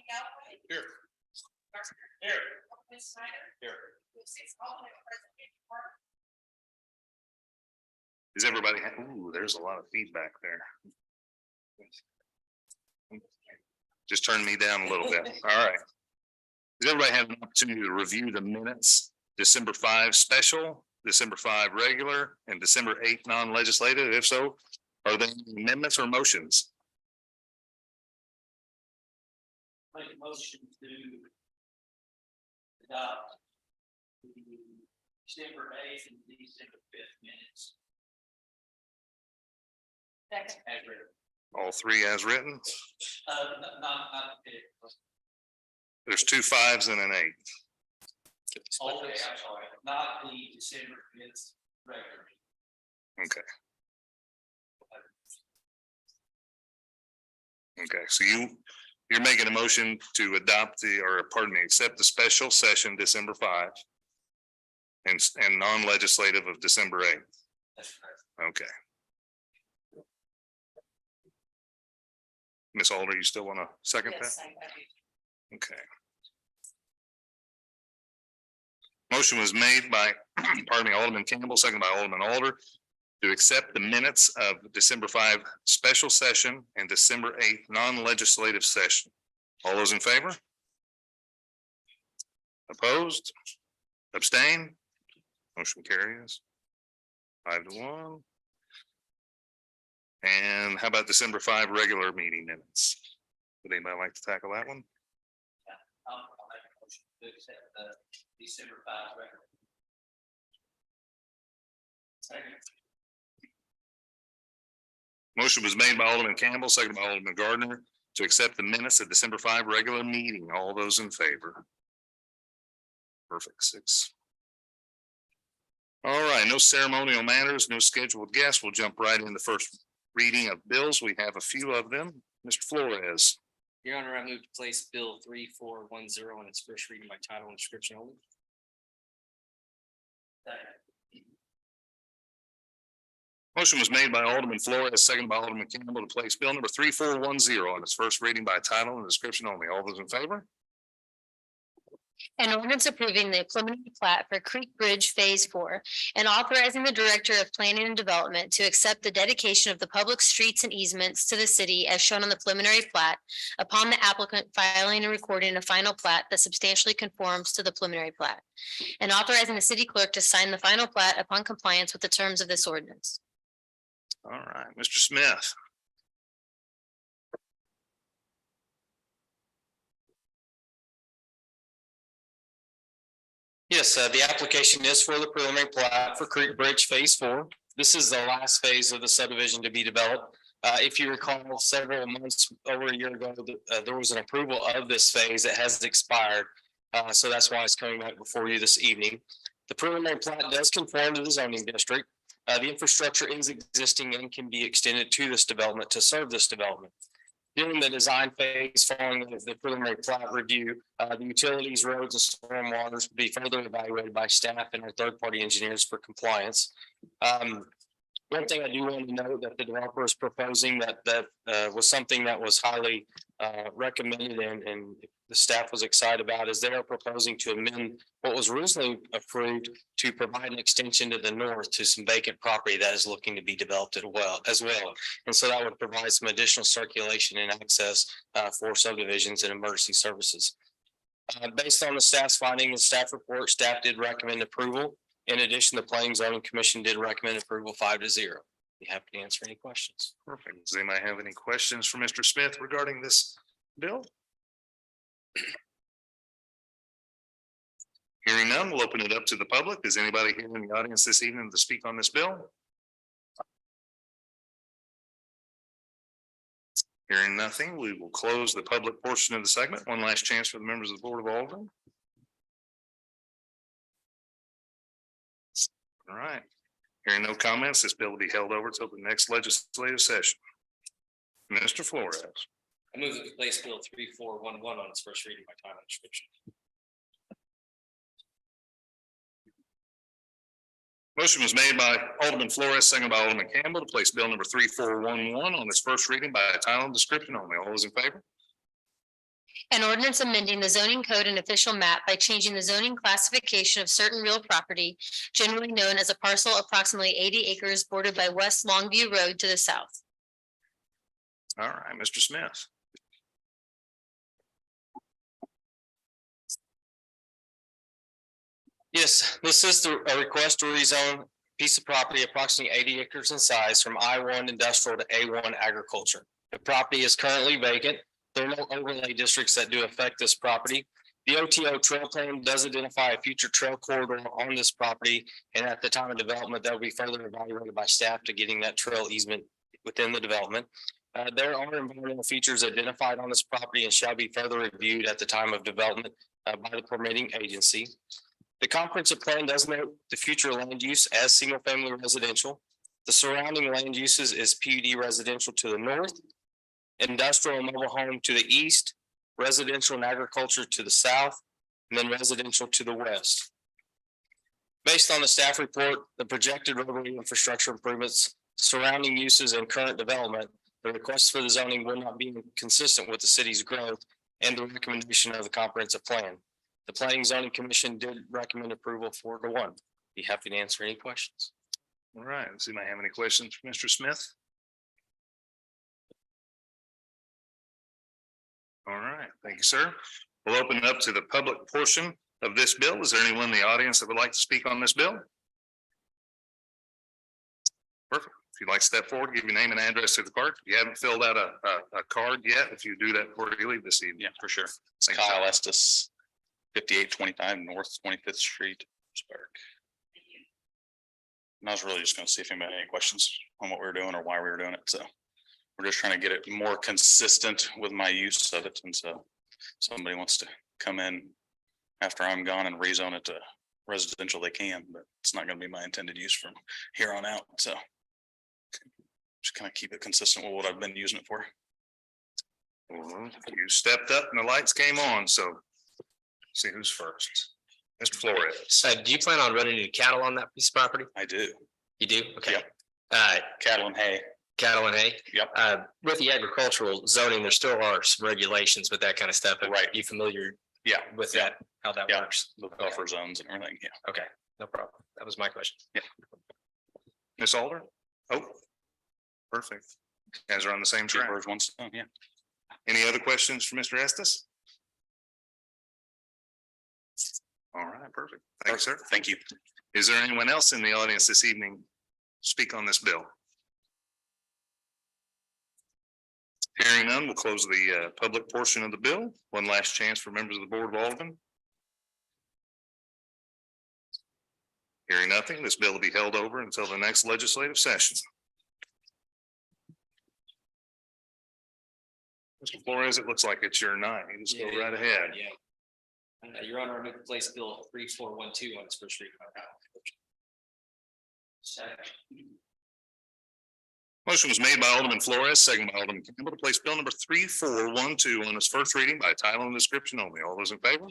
Here. Here. Here. Is everybody? Ooh, there's a lot of feedback there. Just turn me down a little bit. All right. Does everybody have an opportunity to review the minutes? December 5 special, December 5 regular, and December 8 non-legislative? If so, are there any amendments or motions? Make a motion to adopt the December 8th and December 5th minutes. Second. As written. All three as written? Not There's 2 5s and an 8. okay, I'm sorry, not the December 5th regular. Okay. Okay, so you're making a motion to adopt accept the special session December 5 and non-legislative of December 8. That's correct. Okay. Ms. Alder, you still want to second that? Okay. Motion was made by, pardon me, Alderman Campbell, second by Alderman Alder, to accept the minutes of December 5 special session and December 8 non-legislative session. All those in favor? Opposed? Abstain? Motion carries 5-1. And how about December 5 regular meeting minutes? Would anybody like to tackle that one? I'll make a motion to accept the December 5 record. Second. Motion was made by Alderman Campbell, second by Alderman Gardner, to accept the minutes of December 5 regular meeting. All those in favor? Perfect. 6. All right, no ceremonial matters, no scheduled guests. We'll jump right in the first reading of bills. We have a few of them. Mr. Flores. Your Honor, I move to place Bill 3410 on its first reading by title and description only. Motion was made by Alderman Flores, second by Alderman Campbell, to place bill number 3410 on its first reading by title and description only. All those in favor? An ordinance approving the preliminary plat for Creek Bridge Phase 4 and authorizing the Director of Planning and Development to accept the dedication of the public streets and easements to the city as shown on the preliminary plat upon the applicant filing and recording a final plat that substantially conforms to the preliminary plat, and authorizing the city clerk to sign the final plat upon compliance with the terms of this ordinance. All right, Mr. Smith. Yes, the application is for the preliminary plat for Creek Bridge Phase 4. This is the last phase of the subdivision to be developed. If you recall, several months over a year ago, there was an approval of this phase that has expired. So that's why it's coming back before you this evening. The preliminary plat does conform to the zoning district. The infrastructure is existing and can be extended to this development to serve this development. During the design phase following the preliminary plat review, the utilities, roads, and storm waters will be further evaluated by staff and our third-party engineers for compliance. One thing I do want to note that the developer is proposing that was something that was highly recommended and the staff was excited about is they are proposing to amend what was originally approved to provide an extension to the north to some vacant property that is looking to be developed as well. And so that would provide some additional circulation and access for subdivisions and emergency services. Based on the staff's finding and staff report, staff did recommend approval. In addition, the Planning and Zoning Commission did recommend approval 5-0. Be happy to answer any questions. Perfect. Does anybody have any questions for Mr. Smith regarding this bill? Hearing none, we'll open it up to the public. Is anybody here in the audience this evening to speak on this bill? Hearing nothing, we will close the public portion of the segment. One last chance for the members of the Board of Aldermen. All right. Hearing no comments, this bill will be held over until the next legislative session. Mr. Flores. I move to place Bill 3411 on its first reading by title and description. Motion was made by Alderman Flores, second by Alderman Campbell, to place bill number 3411 on its first reading by title and description only. All those in favor? An ordinance amending the zoning code and official map by changing the zoning classification of certain real property, generally known as a parcel approximately 80 acres bordered by West Longview Road to the south. All right, Mr. Smith. Yes, this is a request to rezone piece of property approximately 80 acres in size from I-1 industrial to A-1 agriculture. The property is currently vacant. There are no overlay districts that do affect this property. The OTO trail plan does identify a future trail corridor on this property, and at the time of development, that will be further evaluated by staff to getting that trail easement within the development. There are environmental features identified on this property and shall be further reviewed at the time of development by the permitting agency. The comprehensive plan does note the future land use as single family residential. The surrounding land uses is PUD residential to the north, industrial and mobile home to the east, residential and agriculture to the south, and then residential to the west. Based on the staff report, the projected roadway infrastructure improvements, surrounding uses and current development, the request for the zoning will not be consistent with the city's growth and the recommendation of the comprehensive plan. The Planning Zoning Commission did recommend approval 4-1. Be happy to answer any questions. All right, does anybody have any questions for Mr. Smith? All right, thank you, sir. We'll open it up to the public portion of this bill. Is there anyone in the audience that would like to speak on this bill? Perfect. If you'd like to step forward, give your name and address to the clerk. If you haven't filled out a card yet, if you do that before you leave this evening. Yeah, for sure. It's Thank you, Kyle sir. Estes, 5825 North 25th Street, Spark. And I was really just gonna see if anybody had any questions on what we were doing or why we were doing it, so. We're just trying to get it more consistent with my use of it, and so somebody wants to come in after I'm gone and rezone it to residential, they can, but it's not gonna be my intended use from here on out, so. Just kind of keep it consistent with what I've been using it for. Mhm. You stepped up and the lights came on, so see who's first. Mr. Flores. Do you plan on running any cattle on that piece of property? I do. You do? Okay. Yep. Uh, Cattle and hay. cattle and hay? Yep. With the agricultural zoning, there still are some regulations with that kind of stuff. Right. You familiar Yeah. with that, how that Yeah. works? The buffer zones and everything, yeah. Okay, no problem. That was my question. Ms. Alder? Oh, perfect. You guys are on the same Two track. birds, one stone, yeah. Any other questions for Mr. Estes? All right, perfect. Thank you, sir. Thank you. Is there anyone else in the audience this evening to speak on this bill? Hearing none, we'll close the public portion of the bill. One last chance for members of the Board of Aldermen. Hearing nothing, this bill will be held over until the next legislative session. Mr. Flores, it looks like it's your night. You just go right ahead. Yeah. Your Honor, I move to place bill 3412 on its first reading. Second. Motion was made by Alderman Flores, second by Alderman Campbell to place bill number 3412 on its first reading by title and description only. All those in favor?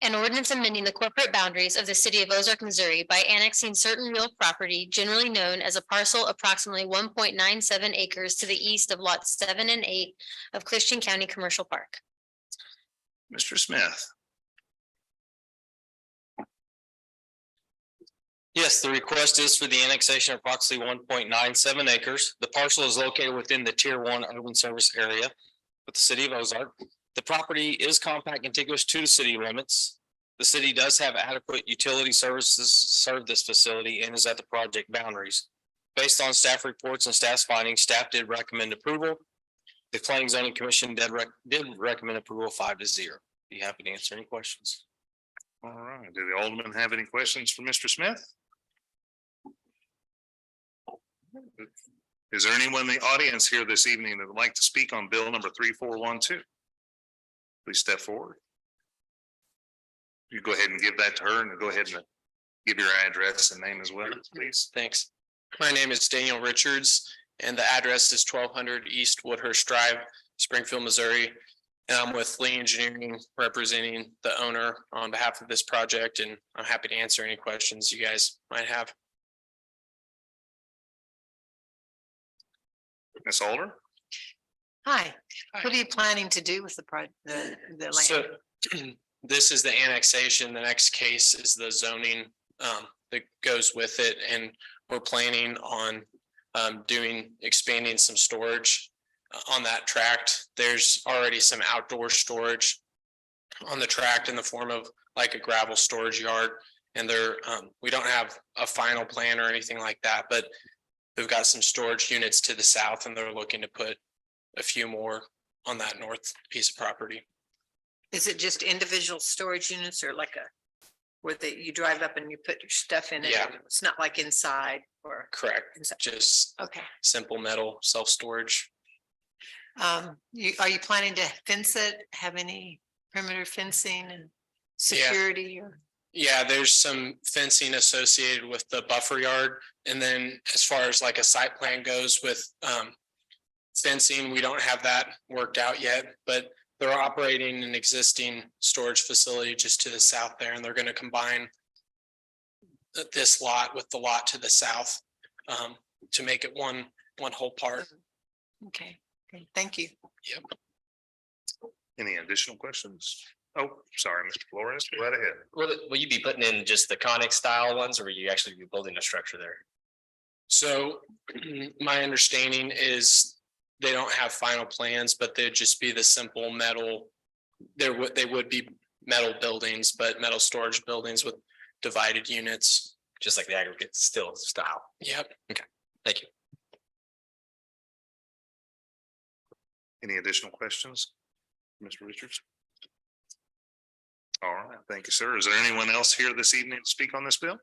An ordinance amending the corporate boundaries of the city of Ozark, Missouri by annexing certain real property generally known as a parcel approximately 1.97 acres to the east of lots 7 and 8 of Christian County Commercial Park. Mr. Smith. Yes, the request is for the annexation of approximately 1.97 acres. The parcel is located within the Tier 1 urban service area with the city of Ozark. The property is compact contiguous to the city limits. The city does have adequate utility services serve this facility and is at the project boundaries. Based on staff reports and staff's findings, staff did recommend approval. The Planning Zoning Commission did recommend approval 5-0. Be happy to answer any questions. All right. Do the Alderman have any questions for Mr. Smith? Is there anyone in the audience here this evening that would like to speak on bill number 3412? Please step forward. You go ahead and give that to her and go ahead and give your address and name as well, please. Thanks. My name is Daniel Richards and the address is 1200 East Woodhurst Drive, Springfield, Missouri. And I'm with Lee Engineering representing the owner on behalf of this project, and I'm happy to answer any questions you guys might have. Ms. Alder? Hi, what are you planning to do with the land? So this is the annexation. The next case is the zoning that goes with it, and we're planning on expanding some storage on that tract. There's already some outdoor storage on the tract in the form of like a gravel storage yard. And we don't have a final plan or anything like that, but we've got some storage units to the south, and they're looking to put a few more on that north piece of property. Is it just individual storage units or like where you drive up and you put your stuff in it? Yeah. It's not like inside or, Correct. Just okay. simple metal self-storage. Are you planning to fence it? Have any perimeter fencing and security or? Yeah, there's some fencing associated with the buffer yard. And then as far as like a site plan goes with fencing, we don't have that worked out yet, but they're operating an existing storage facility just to the south there, and they're going to combine this lot with the lot to the south to make it one whole part. Okay, thank you. Yep. Any additional questions? Oh, sorry, Mr. Flores, go right ahead. Will you be putting in just the conic style ones, or will you actually be building a structure there? So my understanding is they don't have final plans, but they'd just be the simple metal. They would be metal buildings, but metal storage buildings with divided units. Just like the aggregate still style. Yep. Thank you. Any additional questions? Mr. Richards? All right, thank you, sir. Is there anyone else here this evening to speak on this bill?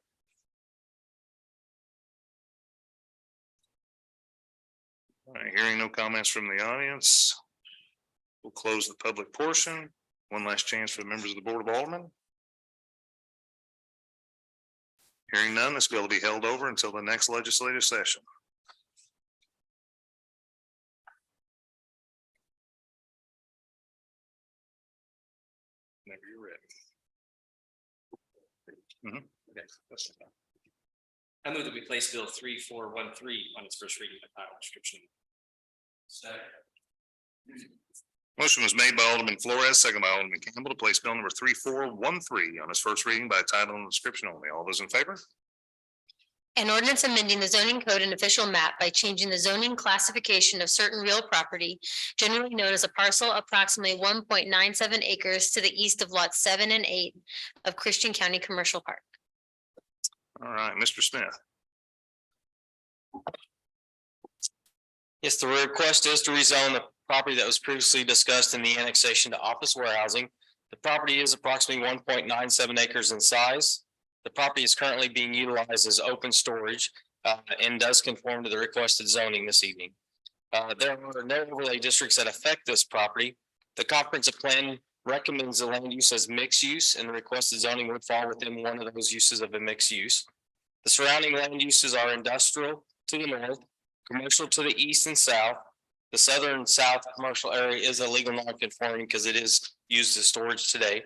All right, hearing no comments from the audience, we'll close the public portion. One last chance for the members of the Board of Aldermen. Hearing none, this bill will be held over until the next legislative session. Whenever you're ready. I move that we place bill 3413 on its first reading by title description. Second. Motion was made by Alderman Flores, second by Alderman Campbell to place bill number 3413 on its first reading by title and description only. All those in favor? An ordinance amending the zoning code and official map by changing the zoning classification of certain real property, generally known as a parcel approximately 1.97 acres to the east of lots 7 and 8 of Christian County Commercial Park. All right, Mr. Smith. Yes, the request is to rezone the property that was previously discussed in the annexation to office warehousing. The property is approximately 1.97 acres in size. The property is currently being utilized as open storage and does conform to the requested zoning this evening. There are no overlay districts that affect this property. The comprehensive plan recommends the land use as mixed use, and the requested zoning would fall within one of those uses of a mixed use. The surrounding land uses are industrial to the north, commercial to the east and south. The southern and south commercial area is illegal non-conforming because it is used as storage today,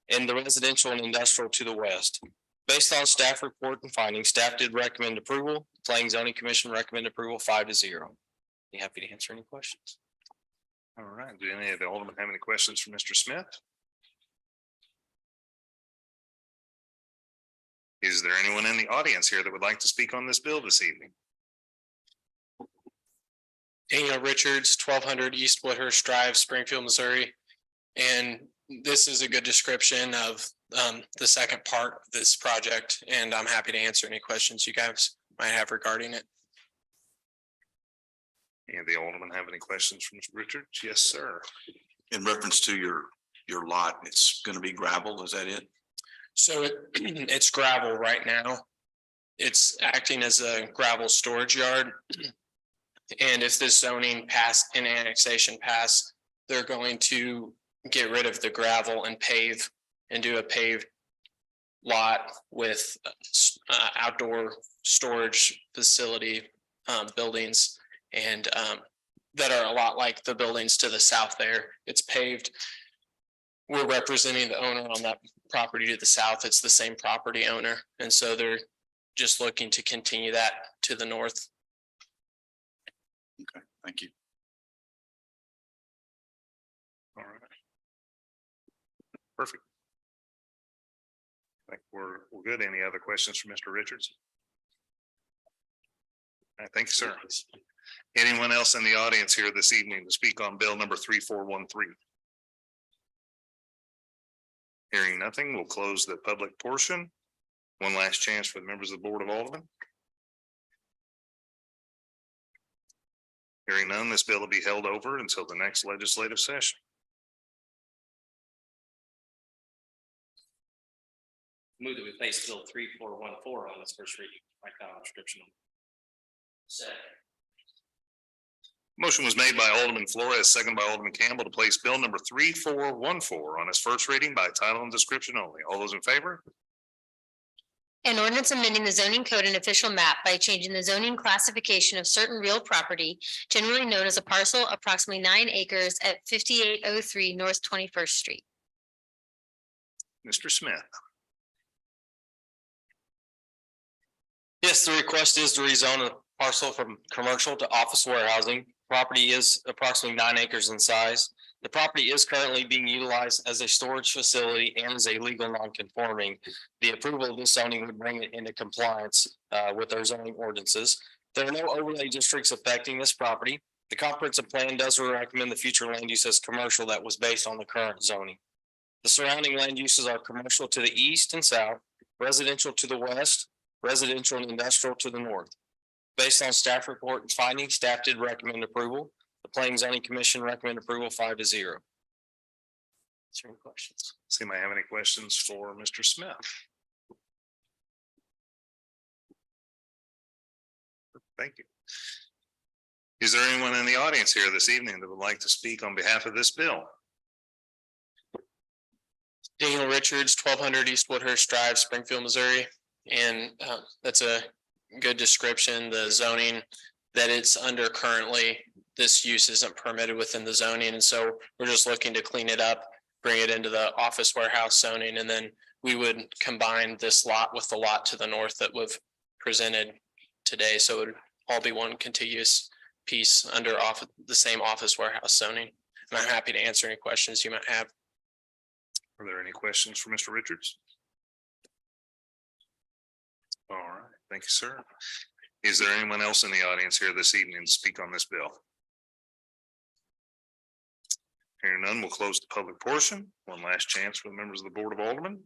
and the residential and industrial to the west. Based on staff report and findings, staff did recommend approval. Planning Zoning Commission recommend approval 5-0. Be happy to answer any questions. All right, do any of the aldermen have any questions for Mr. Smith? Is there anyone in the audience here that would like to speak on this bill this evening? Daniel Richards, 1200 East Woodhurst Drive, Springfield, Missouri. And this is a good description of the second part of this project, and I'm happy to answer any questions you guys might have regarding it. Any of the aldermen have any questions for Mr. Richards? Yes, sir. In reference to your lot, it's gonna be gravel, is that it? So it's gravel right now. It's acting as a gravel storage yard. And if this zoning pass and annexation pass, they're going to get rid of the gravel and pave and do a paved lot with outdoor storage facility buildings and that are a lot like the buildings to the south there. It's paved. We're representing the owner on that property to the south. It's the same property owner. And so they're just looking to continue that to the north. Okay, thank you. Perfect. I think we're good. Any other questions for Mr. Richards? I think, sir. Anyone else in the audience here this evening to speak on bill number 3413? Hearing nothing, we'll close the public portion. One last chance for the members of the Board of Aldermen. Hearing none, this bill will be held over until the next legislative session. Move that we place bill 3414 on its first reading by title description. Second. Motion was made by Alderman Flores, second by Alderman Campbell to place bill number 3414 on its first reading by title and description only. All those in favor? An ordinance amending the zoning code and official map by changing the zoning classification of certain real property, generally known as a parcel approximately 9 acres at 5803 North 21st Street. Mr. Smith. Yes, the request is to rezone a parcel from commercial to office warehousing. Property is approximately 9 acres in size. The property is currently being utilized as a storage facility and is a legal non-conforming. The approval of this zoning would bring it into compliance with our zoning ordinances. There are no overlay districts affecting this property. The comprehensive plan does recommend the future land use as commercial that was based on the current zoning. The surrounding land uses are commercial to the east and south, residential to the west, residential and industrial to the north. Based on staff report and findings, staff did recommend approval. The Planning and Zoning Commission recommend approval 5-0. Is there any questions? Does anybody have any questions for Mr. Smith? Thank you. Is there anyone in the audience here this evening that would like to speak on behalf of this bill? Daniel Richards, 1200 East Woodhurst Drive, Springfield, Missouri. And that's a good description. The zoning that it's under currently, this use isn't permitted within the zoning. And so we're just looking to clean it up, bring it into the office warehouse zoning, and then we would combine this lot with the lot to the north that we've presented today. So it would all be one contiguous piece under the same office warehouse zoning. And I'm happy to answer any questions you might have. Are there any questions for Mr. Richards? All right, thank you, sir. Is there anyone else in the audience here this evening to speak on this bill? Hearing none, we'll close the public portion. One last chance for the members of the Board of Aldermen.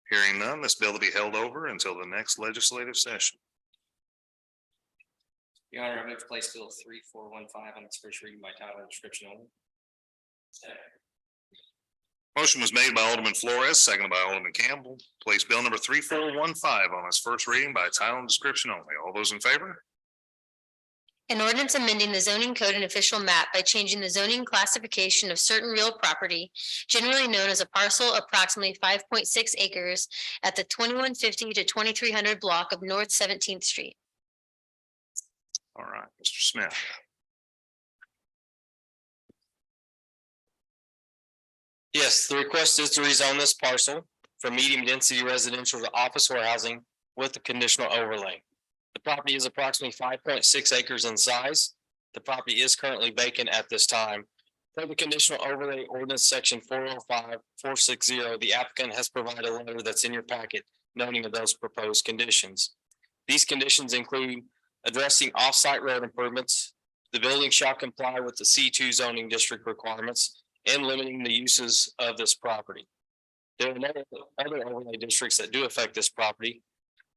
Hearing none, this bill will be held over until the next legislative session. Your Honor, I move to place bill 3415 on its first reading by title and description only. Second. Motion was made by Alderman Flores, seconded by Alderman Campbell. Place bill number 3415 on its first reading by title and description only. All those in favor? An ordinance amending the zoning code and official map by changing the zoning classification of certain real property, generally known as a parcel approximately 5.6 acres at the 2150 to 2300 block of North 17th Street. All right, Mr. Smith. Yes, the request is to rezone this parcel from medium density residential to office warehousing with the conditional overlay. The property is approximately 5.6 acres in size. The property is currently vacant at this time. Per the conditional overlay ordinance section 405-460, the applicant has provided a letter that's in your packet noting of those proposed conditions. These conditions include addressing off-site road improvements. The building shall comply with the C2 zoning district requirements and limiting the uses of this property. There are no other overlay districts that do affect this property.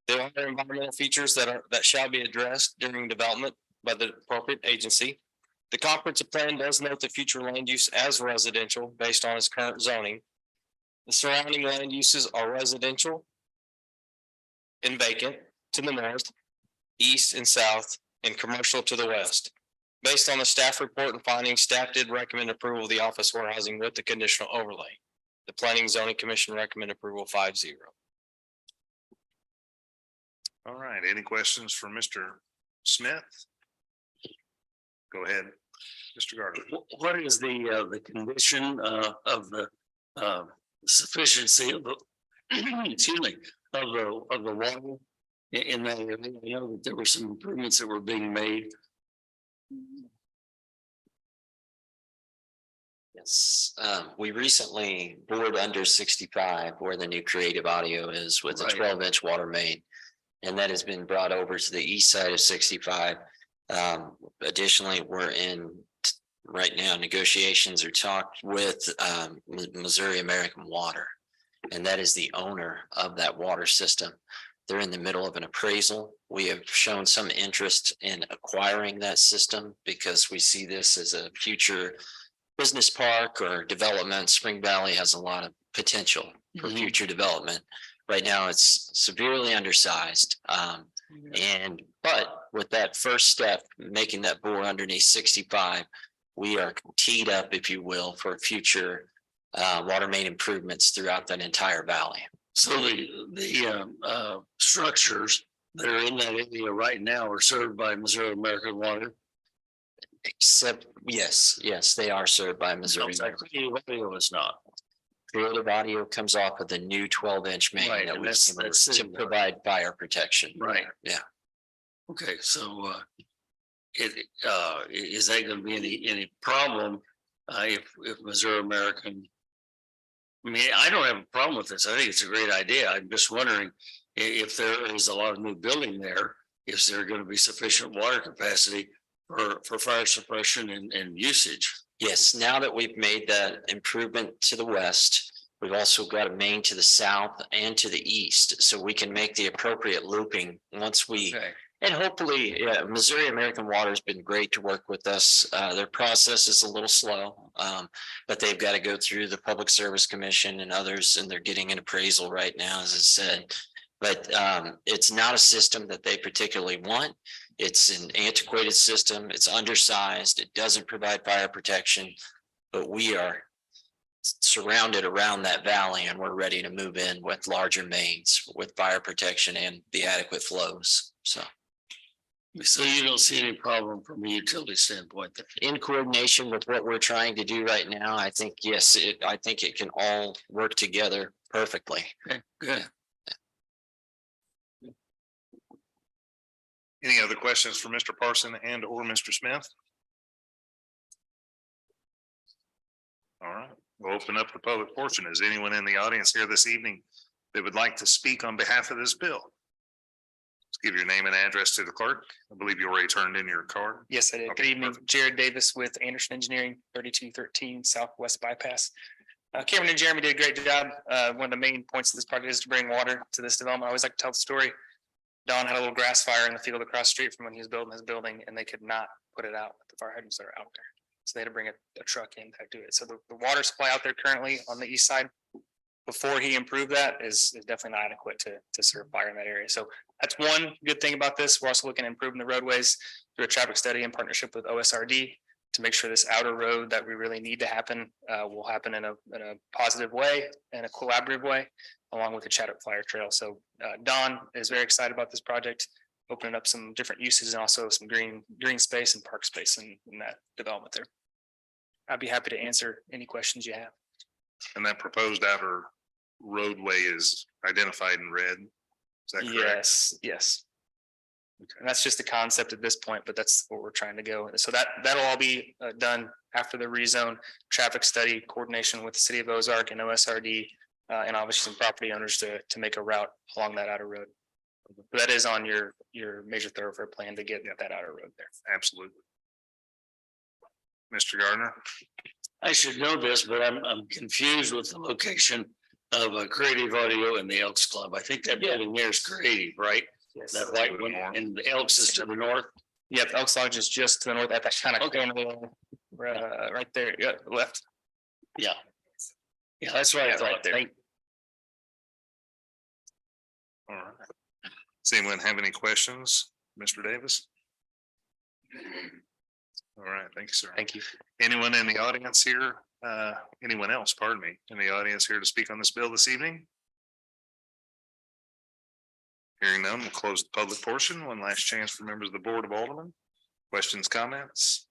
There are environmental features that shall be addressed during development by the appropriate agency. The comprehensive plan does note the future land use as residential based on its current zoning. The surrounding land uses are residential and vacant to the north, east and south, and commercial to the west. Based on the staff report and findings, staff did recommend approval of the office warehousing with the conditional overlay. The Planning and Zoning Commission recommend approval 5-0. All right, any questions for Mr. Smith? Go ahead, Mr. Gardner. What is the condition of the sufficiency of the excuse me, of the water in that area? I know that there were some improvements that were being made. Yes, we recently bored under 65 where the new Creative Audio is with a Right. 12-inch water main. And that has been brought over to the east side of 65. Additionally, we're in right now negotiations or talked with Missouri American Water. And that is the owner of that water system. They're in the middle of an appraisal. We have shown some interest in acquiring that system because we see this as a future business park or development. Spring Valley has a lot of potential for Mhm. future development. Right now, it's severely undersized. But with that first step, making that bore underneath 65, we are teed up, if you will, for future water main improvements throughout that entire valley. So the structures that are in that area right now are served by Missouri American Water. Except, yes, they are served by Missouri. Creative Audio is not. Creative Audio comes off of the new 12-inch main Right, that and we that's to sitting there. provide fire protection. Right. Yeah. Okay, so is that gonna be any problem if Missouri American? I mean, I don't have a problem with this. I think it's a great idea. I'm just wondering if there is a lot of new building there, is there gonna be sufficient water capacity for fire suppression and usage? Yes, now that we've made that improvement to the west, we've also got a main to the south and to the east, so we can make the appropriate looping once we. Okay. And hopefully, Missouri American Water has been great to work with us. Their process is a little slow, but they've got to go through the Public Service Commission and others, and they're getting an appraisal right now, as I said. But it's not a system that they particularly want. It's an antiquated system. It's undersized. It doesn't provide fire protection, but we are surrounded around that valley, and we're ready to move in with larger mains with fire protection and the adequate flows. So you don't see any problem from a utility standpoint there? In coordination with what we're trying to do right now, I think, yes, I think it can all work together perfectly. Okay, good. Any other questions for Mr. Parson and or Mr. Smith? All right, we'll open up the public portion. Is anyone in the audience here this evening that would like to speak on behalf of this bill? Let's give your name and address to the clerk. I believe you already turned in your card. Yes, I did. Good Okay, evening, perfect. Jared Davis with Anderson Engineering, 3213 Southwest Bypass. Cameron and Jeremy did a great job. One of the main points of this project is to bring water to this development. I always like to tell the story. Don had a little grass fire in the field across the street from when he was building his building, and they could not put it out with the fire hydrants that are out there. So they had to bring a truck in to do it. So the water supply out there currently on the east side, before he improved that, is definitely not adequate to serve fire in that area. So that's one good thing about this. We're also looking at improving the roadways through a traffic study in partnership with OSRD to make sure this outer road that we really need to happen will happen in a positive way and a collaborative way, along with the Chadwick Flyer Trail. So Don is very excited about this project, opening up some different uses and also some green space and park space in that development there. I'd be happy to answer any questions you have. And that proposed outer roadway is identified in red. Is that correct? Yes. And that's just the concept at this point, but that's what we're trying to go. So that'll all be done after the rezone, traffic study, coordination with the city of Ozark and OSRD, and obviously some property owners to make a route along that outer road. But that is on your major thoroughfare plan to get that outer road there. Absolutely. Mr. Gardner? I should know this, but I'm confused with the location of a Creative Audio and the Elks Club. I think that building there is Creative, right? That white one, and the Elks is to the north. Yep, Elks Lodge is just to the north at that kind of corner right there, yeah, left. Yeah. Yeah, that's right. I thought. Right there. All right. Does anyone have any questions, Mr. Davis? All right, thank you, sir. Thank you. Anyone in the audience here, anyone else, pardon me, in the audience here to speak on this bill this evening? Hearing none, we'll close the public portion. One last chance for members of the Board of Aldermen. Questions, comments?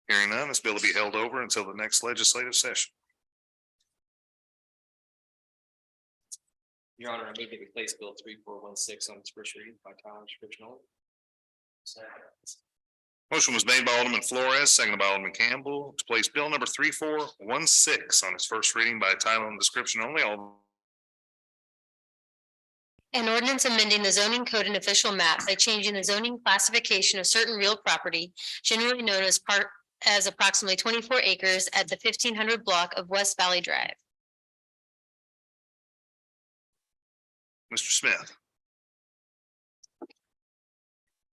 Hearing none, this bill will be held over until the next legislative session. Your Honor, I move to replace Bill 3416 on its first reading by title description only. Motion was made by Alderman Flores, seconded by Alderman Campbell, to place bill number 3416 on its first reading by title and description only. All An ordinance amending the zoning code and official map by changing the zoning classification of certain real property generally known as approximately 24 acres at the 1500 block of West Valley Drive. Mr. Smith.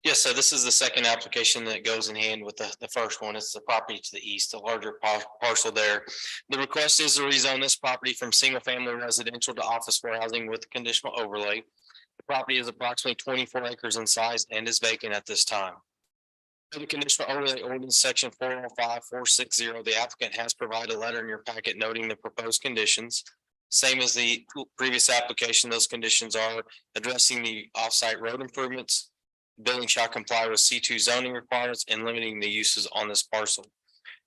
Yes, so this is the second application that goes in hand with the first one. It's the property to the east, the larger parcel there. The request is to rezone this property from single family residential to office warehousing with a conditional overlay. The property is approximately 24 acres in size and is vacant at this time. For the conditional overlay ordinance section 405-460, the applicant has provided a letter in your packet noting the proposed conditions. Same as the previous application, those conditions are addressing the offsite road improvements. Building shall comply with C2 zoning requirements and limiting the uses on this parcel.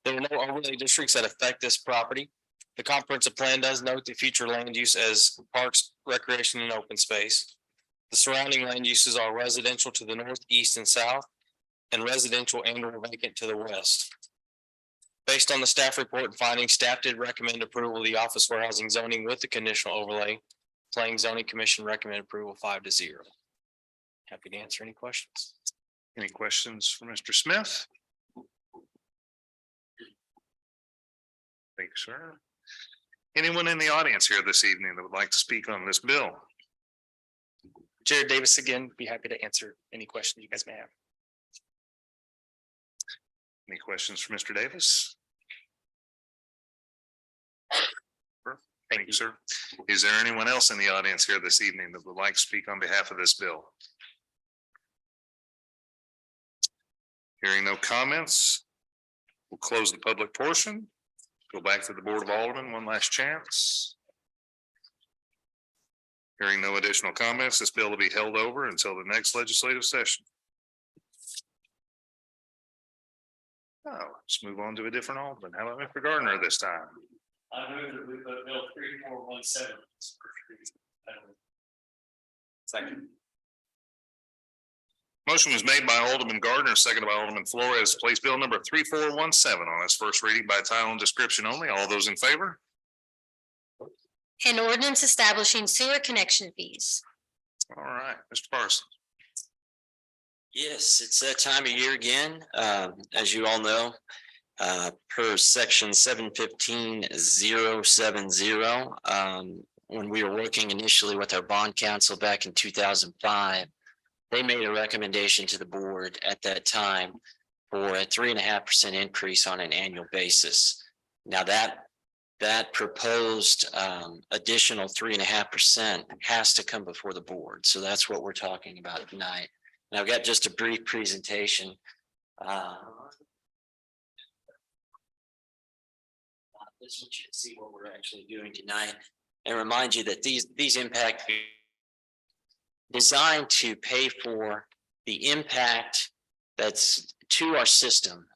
There are no overlay districts that affect this property. The comprehensive plan does note the future land use as parks, recreation, and open space. The surrounding land uses are residential to the north, east, and south, and residential and/or vacant to the west. Based on the staff report and findings, staff did recommend approval of the office warehousing zoning with the conditional overlay. Planning Zoning Commission recommend approval 5-0. Happy to answer any questions. Any questions for Mr. Smith? Thank you, sir. Anyone in the audience here this evening that would like to speak on this bill? Jared Davis again, be happy to answer any questions you guys may have. Any questions for Mr. Davis? Thank you, sir. Is there anyone else in the audience here this evening that would like to speak on behalf of this bill? Hearing no comments, we'll close the public portion. Go back to the Board of Aldermen, one last chance. Hearing no additional comments, this bill will be held over until the next legislative session. Oh, let's move on to a different Alderman. How about Mr. Gardner this time? I move that we put bill 3417. Second. Motion was made by Alderman Gardner, seconded by Alderman Flores, to place bill number 3417 on its first reading by title and description only. All those in favor? An ordinance establishing sewer connection fees. All right, Mr. Parsons. Yes, it's that time of year again. As you all know, per section 715-070, when we were working initially with our bond council back in 2005, they made a recommendation to the board at that time for a 3.5% increase on an annual basis. Now that proposed additional 3.5% has to come before the board. So that's what we're talking about tonight. And I've got just a brief presentation. This one you can see what we're actually doing tonight, and remind you that these impact fees designed to pay for the impact that's to our system,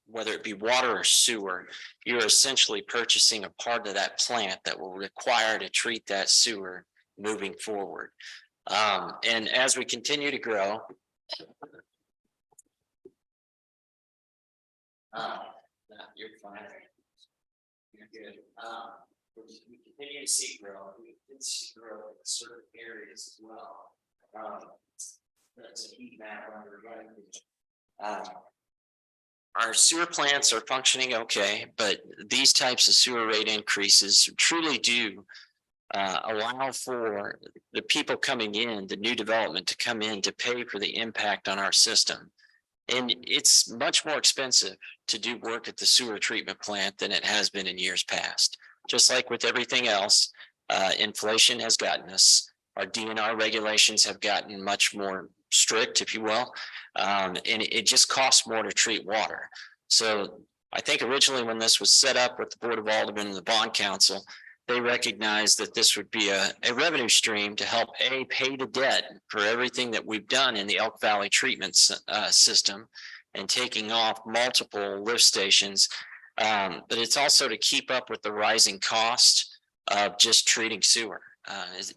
whether it be water or sewer. You're essentially purchasing a part of that plant that will require to treat that sewer moving forward. And as we continue to grow, you're fine. You're good. We continue to see growth. We did see growth in certain areas as well. That's a heat map on the right. Our sewer plants are functioning okay, but these types of sewer rate increases truly do allow for the people coming in, the new development to come in to pay for the impact on our system. And it's much more expensive to do work at the sewer treatment plant than it has been in years past. Just like with everything else, inflation has gotten us. Our DNR regulations have gotten much more strict, if you will, and it just costs more to treat water. So I think originally when this was set up with the Board of Aldermen and the Bond Council, they recognized that this would be a revenue stream to help pay the debt for everything that we've done in the Elk Valley treatment system and taking off multiple lift stations. But it's also to keep up with the rising cost of just treating sewer.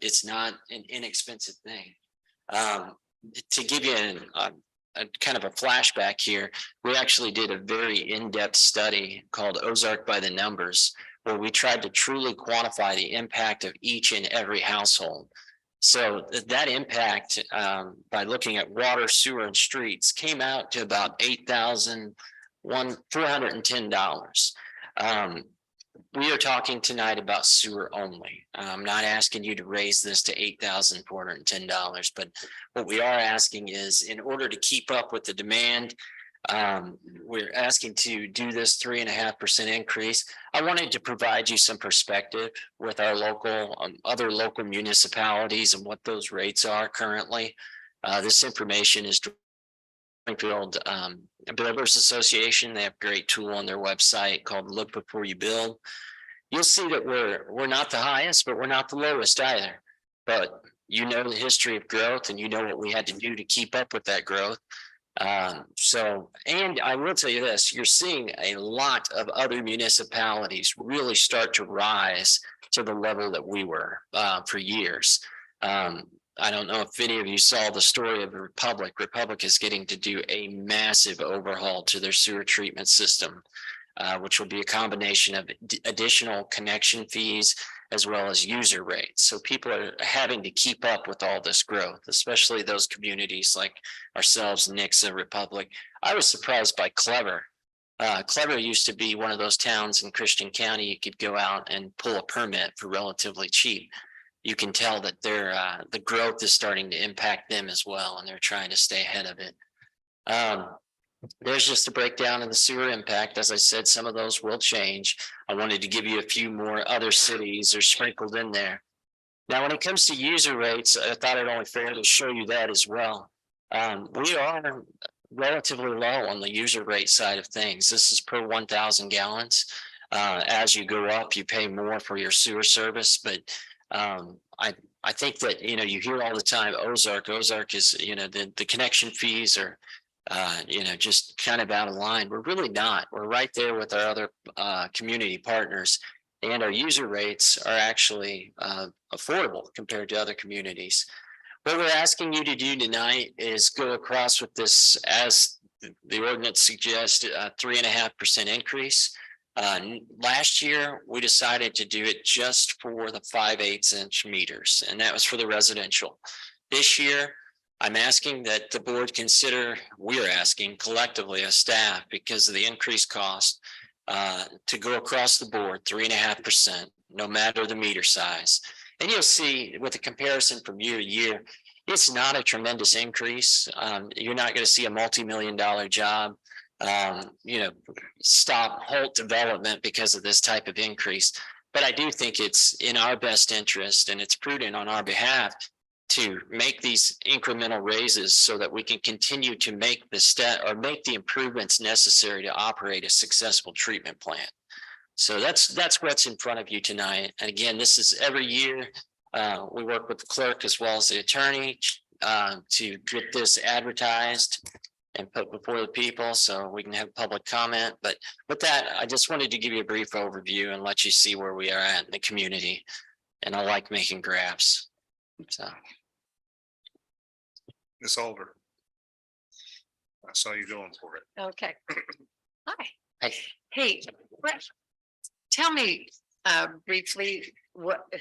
It's not an inexpensive thing. To give you kind of a flashback here. We actually did a very in-depth study called Ozark by the Numbers, where we tried to truly quantify the impact of each and every household. So that impact, by looking at water, sewer, and streets, came out to about $8,410. We are talking tonight about sewer only. I'm not asking you to raise this to $8,410, but what we are asking is, in order to keep up with the demand, we're asking to do this 3.5% increase. I wanted to provide you some perspective with our local, other local municipalities and what those rates are currently. This information is Springfield Builders Association. They have a great tool on their website called Look Before You Build. You'll see that we're not the highest, but we're not the lowest either. But you know the history of growth, and you know what we had to do to keep up with that growth. And I will tell you this, you're seeing a lot of other municipalities really start to rise to the level that we were for years. I don't know if any of you saw the story of Republic. Republic is getting to do a massive overhaul to their sewer treatment system, which will be a combination of additional connection fees as well as user rates. So people are having to keep up with all this growth, especially those communities like ourselves, Nixa, Republic. I was surprised by Clever. Clever used to be one of those towns in Christian County you could go out and pull a permit for relatively cheap. You can tell that the growth is starting to impact them as well, and they're trying to stay ahead of it. There's just a breakdown of the sewer impact. As I said, some of those will change. I wanted to give you a few more other cities are sprinkled in there. Now, when it comes to user rates, I thought it only fair to show you that as well. We are relatively low on the user rate side of things. This is per 1,000 gallons. As you go up, you pay more for your sewer service, but I think that, you hear all the time, Ozark is, the connection fees are, just kind of out of line. We're really not. We're right there with our other community partners, and our user rates are actually affordable compared to other communities. What we're asking you to do tonight is go across with this, as the ordinance suggests, a 3.5% increase. Last year, we decided to do it just for the 5/8 inch meters, and that was for the residential. This year, I'm asking that the board consider, we're asking collectively as staff, because of the increased cost, to go across the board 3.5%, no matter the meter size. And you'll see with the comparison from year to year, it's not a tremendous increase. You're not going to see a multi-million-dollar job, halt development because of this type of increase. But I do think it's in our best interest, and it's prudent on our behalf to make these incremental raises so that we can continue to make the improvements necessary to operate a successful treatment plant. So that's what's in front of you tonight. And again, this is every year. We work with the clerk as well as the attorney to get this advertised and put before the people so we can have public comment. But with that, I just wanted to give you a brief overview and let you see where we are at in the community. And I like making graphs. So. Ms. Alder. I saw you going for it. Okay. Hi. Hey. Hey, tell me briefly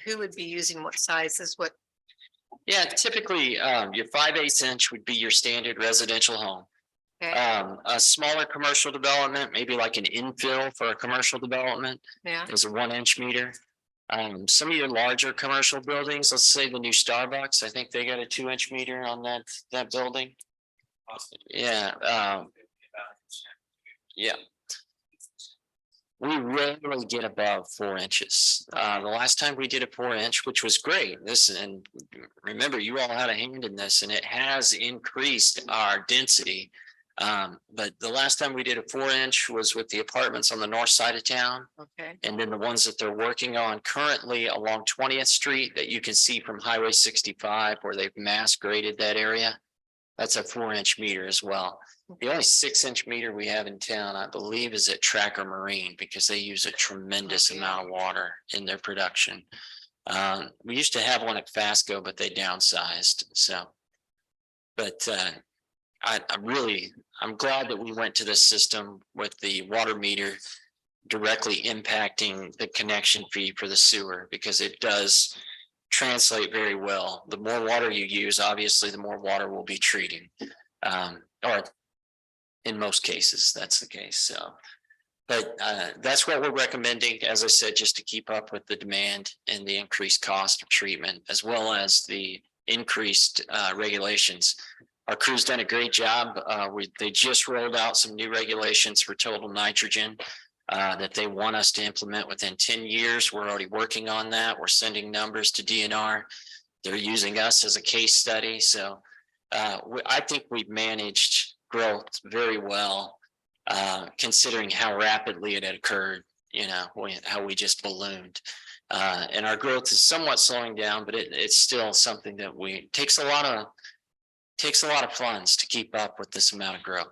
who would be using what sizes, what? Yeah, typically your 5/8 inch would be your standard residential home. Okay. A smaller commercial development, maybe like an infill for a commercial development, Yeah. is a 1 inch meter. Some of your larger commercial buildings, let's say the new Starbucks, I think they got a 2 inch meter on that building. Yeah. Yeah. We rarely get above 4 inches. The last time we did a 4 inch, which was great. And remember, you all had a hand in this, and it has increased our density. But the last time we did a 4 inch was with the apartments on the north side of town. Okay. And then the ones that they're working on currently along 20th Street that you can see from Highway 65, where they've mass graded that area. That's a 4 inch meter as well. The only 6 inch meter we have in town, I believe, is at Tracker Marine, because they use a tremendous amount of water in their production. We used to have one at Fasco, but they downsized. So, but I'm glad that we went to this system with the water meter directly impacting the connection fee for the sewer, because it does translate very well. The more water you use, obviously, the more water we'll be treating. Or in most cases, that's the case. So, but that's what we're recommending, as I said, just to keep up with the demand and the increased cost of treatment, as well as the increased regulations. Our crew's done a great job. They just rolled out some new regulations for total nitrogen that they want us to implement within 10 years. We're already working on that. We're sending numbers to DNR. They're using us as a case study. So I think we've managed growth very well, considering how rapidly it had occurred, how we just ballooned. And our growth is somewhat slowing down, but it's still something that takes a lot of funds to keep up with this amount of growth.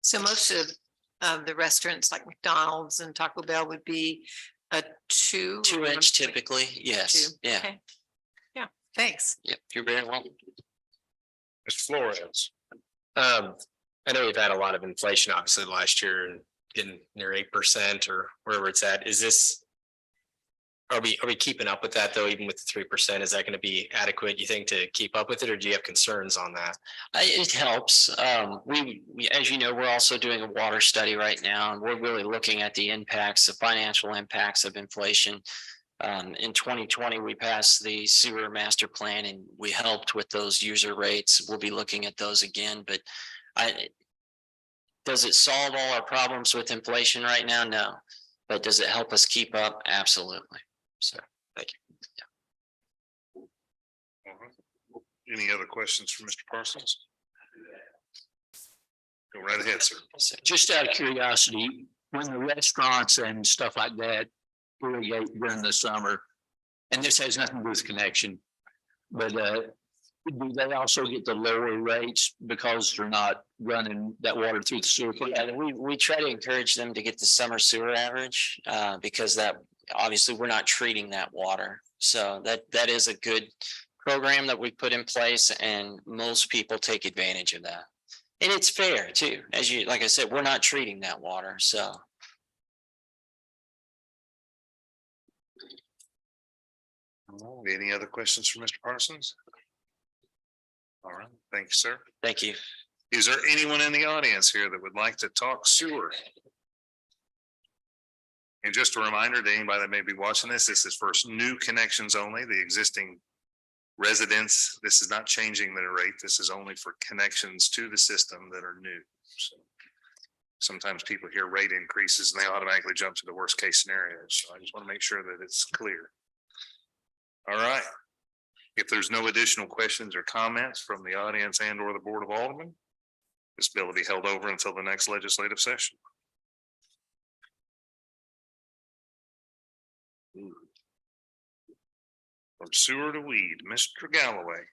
So most of the restaurants like McDonald's and Taco Bell would be a 2-inch typically, yes, yeah. Okay. Yeah, thanks. Yep, you're very welcome. Mr. Flores. I know we've had a lot of inflation, obviously, last year and getting near 8% or wherever it's at. Are we keeping up with that though, even with the 3%? Is that going to be adequate, you think, to keep up with it, or do you have concerns on that? It helps. We, as you know, we're also doing a water study right now, and we're really looking at the impacts, the financial impacts of inflation. In 2020, we passed the sewer master plan and we helped with those user rates. We'll be looking at those again, but does it solve all our problems with inflation right now? No, but does it help us keep up? Absolutely. So, thank you. Any other questions for Mr. Parsons? Go right ahead, sir. Just out of curiosity, when the restaurants and stuff like that irrigate during the summer, and this has nothing to do with connection, but do they also get the lower rates because they're not running that water through the sewer? Yeah, we try to encourage them to get the summer sewer average, because that obviously we're not treating that water. So that is a good program that we put in place, and most people take advantage of that. And it's fair too, like I said, we're not treating that water, so. Any other questions for Mr. Parsons? All right, thank you, sir. Thank you. Is there anyone in the audience here that would like to talk sewer? And just a reminder to anybody that may be watching this is first new connections only. The existing residents, this is not changing their rate. This is only for connections to the system that are new. So sometimes people hear rate increases and they automatically jump to the worst case scenarios. So I just want to make sure that it's clear. All right. If there's no additional questions or comments from the audience and or the Board of Aldermen, this bill will be held over until the next legislative session. From sewer to weed, Mr. Galloway.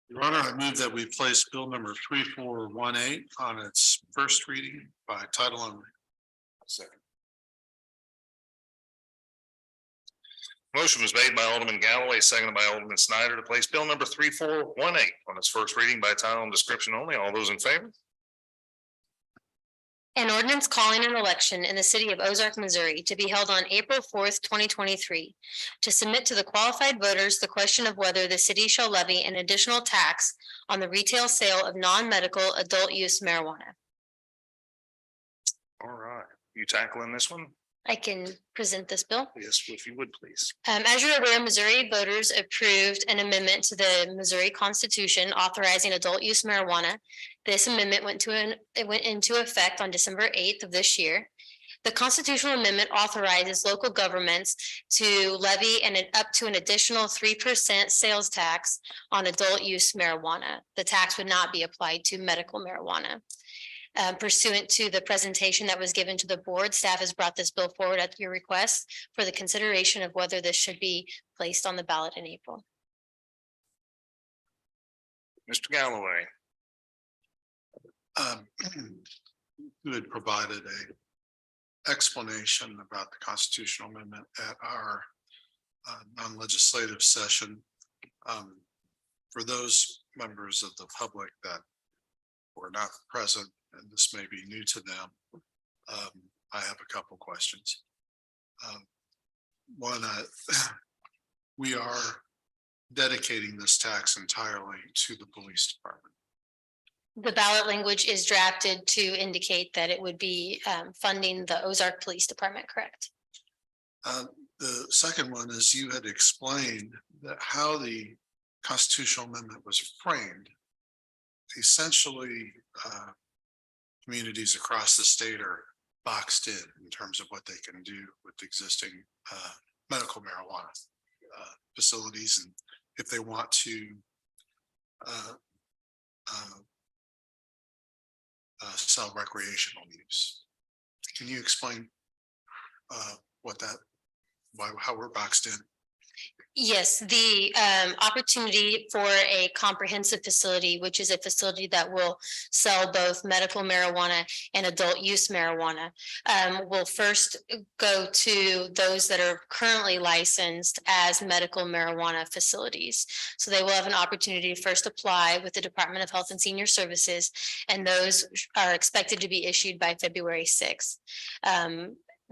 Your Honor, I move that we place bill number 3418 on its first reading by title only. Second. Motion was made by Alderman Galloway, seconded by Alderman Snyder to place bill number 3418 on its first reading by title and description only. All those in favor? An ordinance calling an election in the city of Ozark, Missouri to be held on April 4th, 2023. To submit to the qualified voters the question of whether the city shall levy an additional tax on the retail sale of non-medical adult use marijuana. All right, you tackling this one? I can present this bill. Yes, if you would, please. As you're aware, Missouri voters approved an amendment to the Missouri Constitution authorizing adult use marijuana. This amendment went into effect on December 8th of this year. The constitutional amendment authorizes local governments to levy up to an additional 3% sales tax on adult use marijuana. The tax would not be applied to medical marijuana. Pursuant to the presentation that was given to the board, staff has brought this bill forward at your request for the consideration of whether this should be placed on the ballot in April. Mr. Galloway. You had provided a explanation about the constitutional amendment at our non-legislative session. For those members of the public that were not present, and this may be new to them, I have a couple questions. One, we are dedicating this tax entirely to the police department. The ballot language is drafted to indicate that it would be funding the Ozark Police Department, correct? The second one is you had explained that how the constitutional amendment was framed. Essentially, communities across the state are boxed in terms of what they can do with existing medical marijuana facilities, and if they want to sell recreational use. Can you explain what that, how we're boxed in? Yes, the opportunity for a comprehensive facility, which is a facility that will sell both medical marijuana and adult use marijuana, will first go to those that are currently licensed as medical marijuana facilities. So they will have an opportunity to first apply with the Department of Health and Senior Services, and those are expected to be issued by February 6th.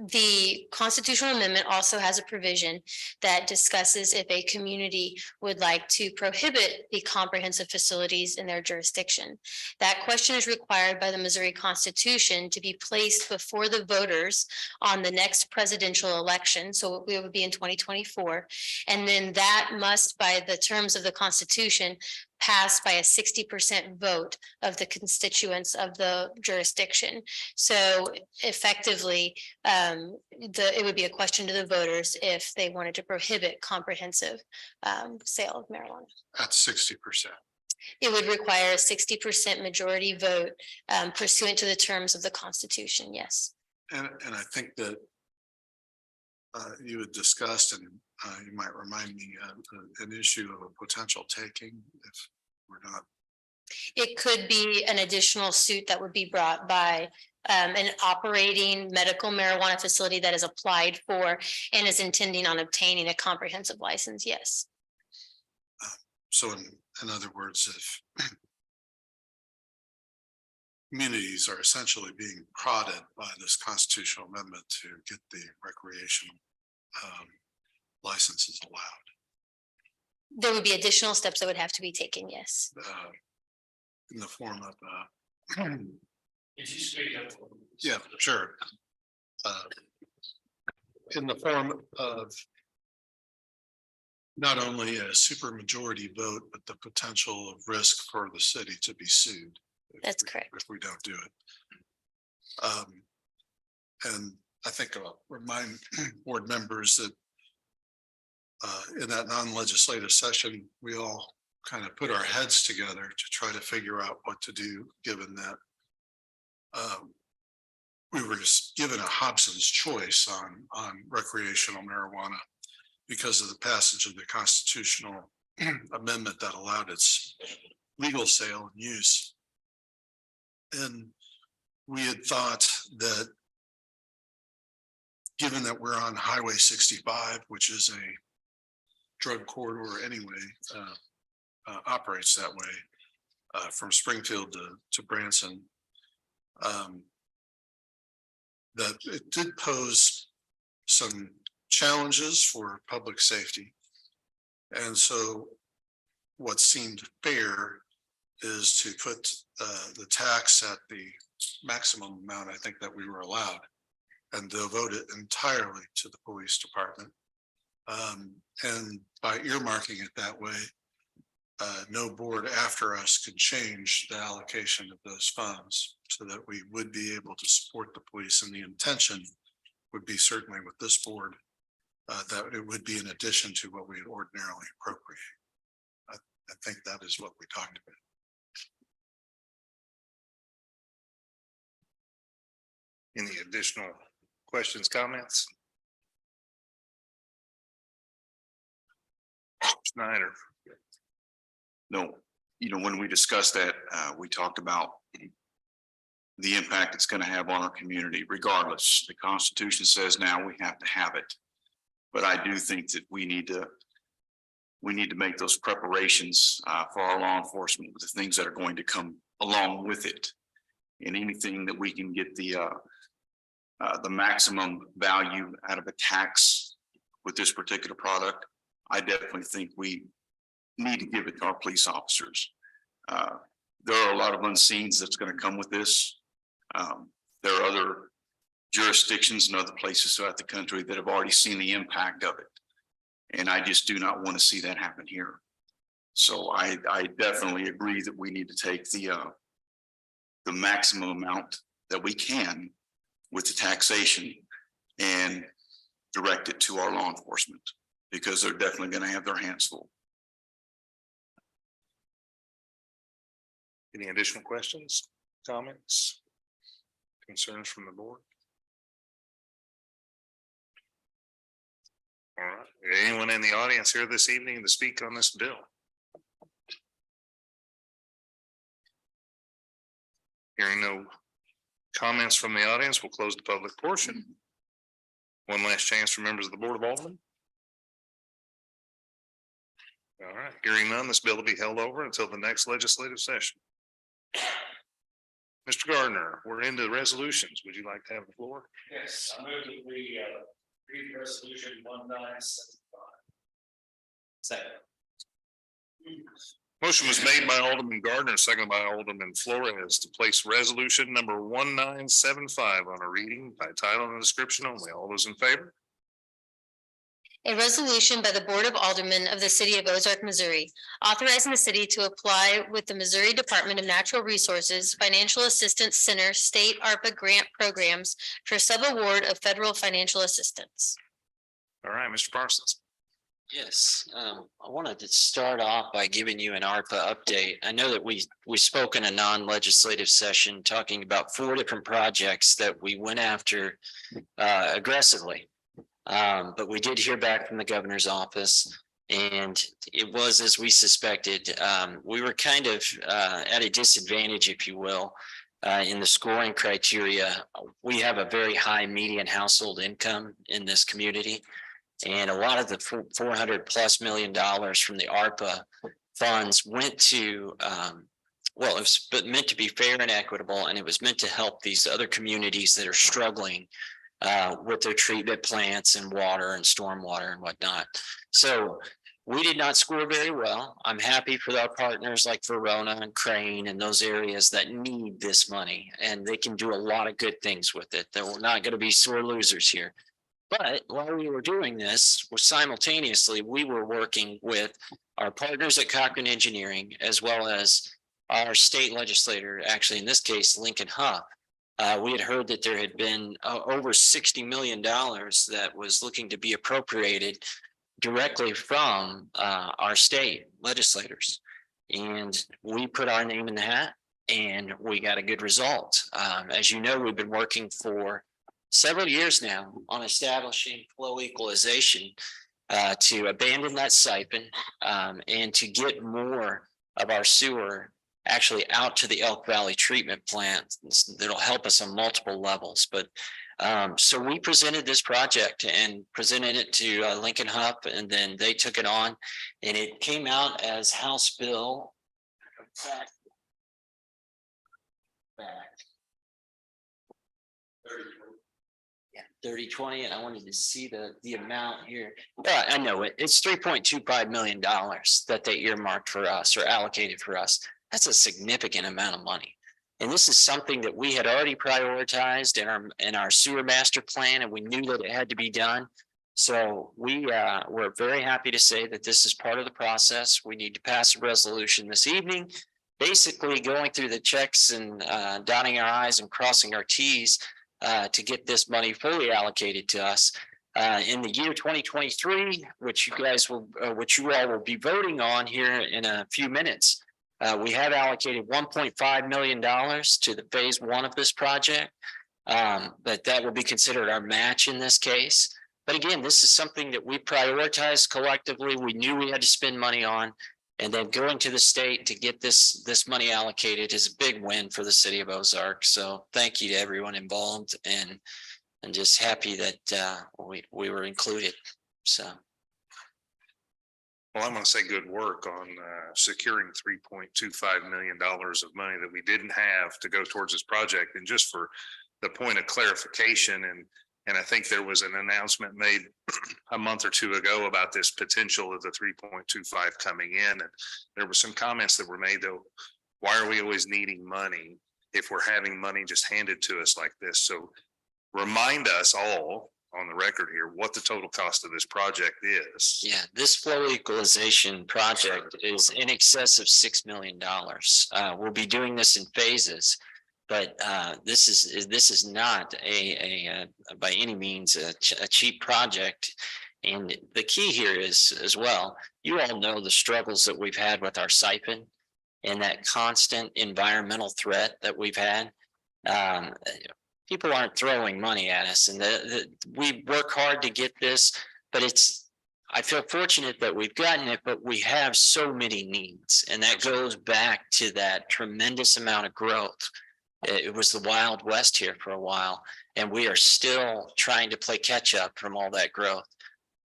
The constitutional amendment also has a provision that discusses if a community would like to prohibit the comprehensive facilities in their jurisdiction. That question is required by the Missouri Constitution to be placed before the voters on the next presidential election. So we would be in 2024. And then that must, by the terms of the Constitution, passed by a 60% vote of the constituents of the jurisdiction. So effectively, it would be a question to the voters if they wanted to prohibit comprehensive sale of marijuana. At 60%. It would require a 60% majority vote pursuant to the terms of the Constitution, yes. And I think that you had discussed, and you might remind me of an issue of a potential taking if we're not. It could be an additional suit that would be brought by an operating medical marijuana facility that is applied for and is intending on obtaining a comprehensive license, yes. So in other words, if communities are essentially being prodded by this constitutional amendment to get the recreational licenses allowed. There would be additional steps that would have to be taken, yes. In the form of yeah, sure. In the form of not only a supermajority vote, but the potential of risk for the city to be sued. That's correct. If we don't do it. And I think I'll remind board members that in that non-legislative session, we all kind of put our heads together to try to figure out what to do, given that we were just given a Hobson's choice on recreational marijuana because of the passage of the constitutional amendment that allowed its legal sale and use. And we had thought that given that we're on Highway 65, which is a drug corridor anyway, operates that way from Springfield to Branson, that it did pose some challenges for public safety. And so what seemed fair is to put the tax at the maximum amount, I think, that we were allowed, and devote it entirely to the police department. And by earmarking it that way, no board after us could change the allocation of those funds so that we would be able to support the police. And the intention would be certainly with this board that it would be in addition to what we would ordinarily appropriate. I think that is what we talked about. Any additional questions, comments? Snyder. No, when we discussed that, we talked about the impact it's going to have on our community. Regardless, the Constitution says now we have to have it. But I do think that we need to we need to make those preparations for our law enforcement with the things that are going to come along with it. And anything that we can get the maximum value out of a tax with this particular product, I definitely think we need to give it to our police officers. There are a lot of unseens that's going to come with this. There are other jurisdictions and other places throughout the country that have already seen the impact of it. And I just do not want to see that happen here. So I definitely agree that we need to take the maximum amount that we can with the taxation and direct it to our law enforcement, because they're definitely going to have their hands full. Any additional questions, comments, concerns from the board? All right, anyone in the audience here this evening to speak on this bill? Hearing no comments from the audience, we'll close the public portion. One last chance for members of the Board of Alderman. All right, hearing none, this bill will be held over until the next legislative session. Mr. Gardner, we're into resolutions. Would you like to have the floor? Yes, I move that we read resolution 1975. Second. Motion was made by Alderman Gardner, seconded by Alderman Flores to place resolution number 1975 on a reading by title and description only. All those in favor? A resolution by the Board of Aldermen of the City of Ozark, Missouri, authorizing the city to apply with the Missouri Department of Natural Resources Financial Assistance Center State ARPA grant programs for subaward of federal financial assistance. All right, Mr. Parsons. Yes, I wanted to start off by giving you an ARPA update. I know that we spoke in a non-legislative session talking about 4 different projects that we went after aggressively. But we did hear back from the governor's office, and it was as we suspected. We were kind of at a disadvantage, if you will, in the scoring criteria. We have a very high median household income in this community. And a lot of the $400+ million from the ARPA funds went to, well, it was meant to be fair and equitable, and it was meant to help these other communities that are struggling with their treatment plants and water and stormwater and whatnot. So we did not score very well. I'm happy for our partners like Verona and Crane and those areas that need this money, and they can do a lot of good things with it. That we're not going to be sore losers here. But while we were doing this, simultaneously, we were working with our partners at Cochran Engineering, as well as our state legislator, actually in this case, Lincoln Huff. We had heard that there had been over $60 million that was looking to be appropriated directly from our state legislators. And we put our name in the hat, and we got a good result. As you know, we've been working for several years now on establishing flow equalization to abandon that siphon and to get more of our sewer actually out to the Elk Valley treatment plant. That'll help us on multiple levels. But so we presented this project and presented it to Lincoln Huff, and then they took it on, and it came out as House Bill. Back. 3020, and I wanted to see the amount here. But I know it's $3.25 million that they earmarked for us or allocated for us. That's a significant amount of money. And this is something that we had already prioritized in our sewer master plan, and we knew that it had to be done. So we're very happy to say that this is part of the process. We need to pass a resolution this evening, basically going through the checks and dotting our I's and crossing our T's to get this money fully allocated to us in the year 2023, which you all will be voting on here in a few minutes. We have allocated $1.5 million to the phase 1 of this project, but that will be considered our match in this case. But again, this is something that we prioritized collectively. We knew we had to spend money on, and then going to the state to get this money allocated is a big win for the city of Ozark. So thank you to everyone involved, and I'm just happy that we were included. So. Well, I'm gonna say good work on securing $3.25 million of money that we didn't have to go towards this project. And just for the point of clarification, and I think there was an announcement made a month or two ago about this potential of the 3.25 coming in. And there were some comments that were made though, why are we always needing money if we're having money just handed to us like this? So remind us all on the record here what the total cost of this project is. Yeah, this flow equalization project is in excess of $6 million. We'll be doing this in phases. But this is not by any means a cheap project. And the key here is as well, you all know the struggles that we've had with our siphon and that constant environmental threat that we've had. People aren't throwing money at us, and we work hard to get this, but I feel fortunate that we've gotten it, but we have so many needs, and that goes back to that tremendous amount of growth. It was the Wild West here for a while, and we are still trying to play catch up from all that growth.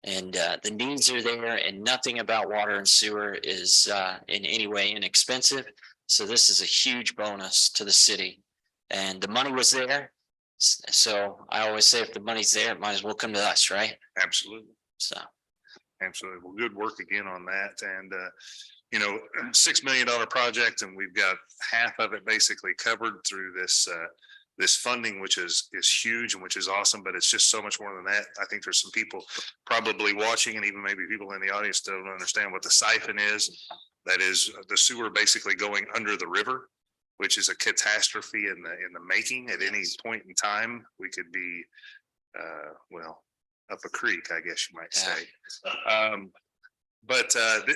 And the needs are there, and nothing about water and sewer is in any way inexpensive. So this is a huge bonus to the city, and the money was there. So I always say, if the money's there, it might as well come to us, right? Absolutely. So. Absolutely. Well, good work again on that. And, $6 million project, and we've got half of it basically covered through this, this funding, which is huge and which is awesome, but it's just so much more than that. I think there's some people probably watching, and even maybe people in the audience don't understand what the siphon is. That is the sewer basically going under the river, which is a catastrophe in the making. At any point in time, we could be, up a creek, I guess you might say.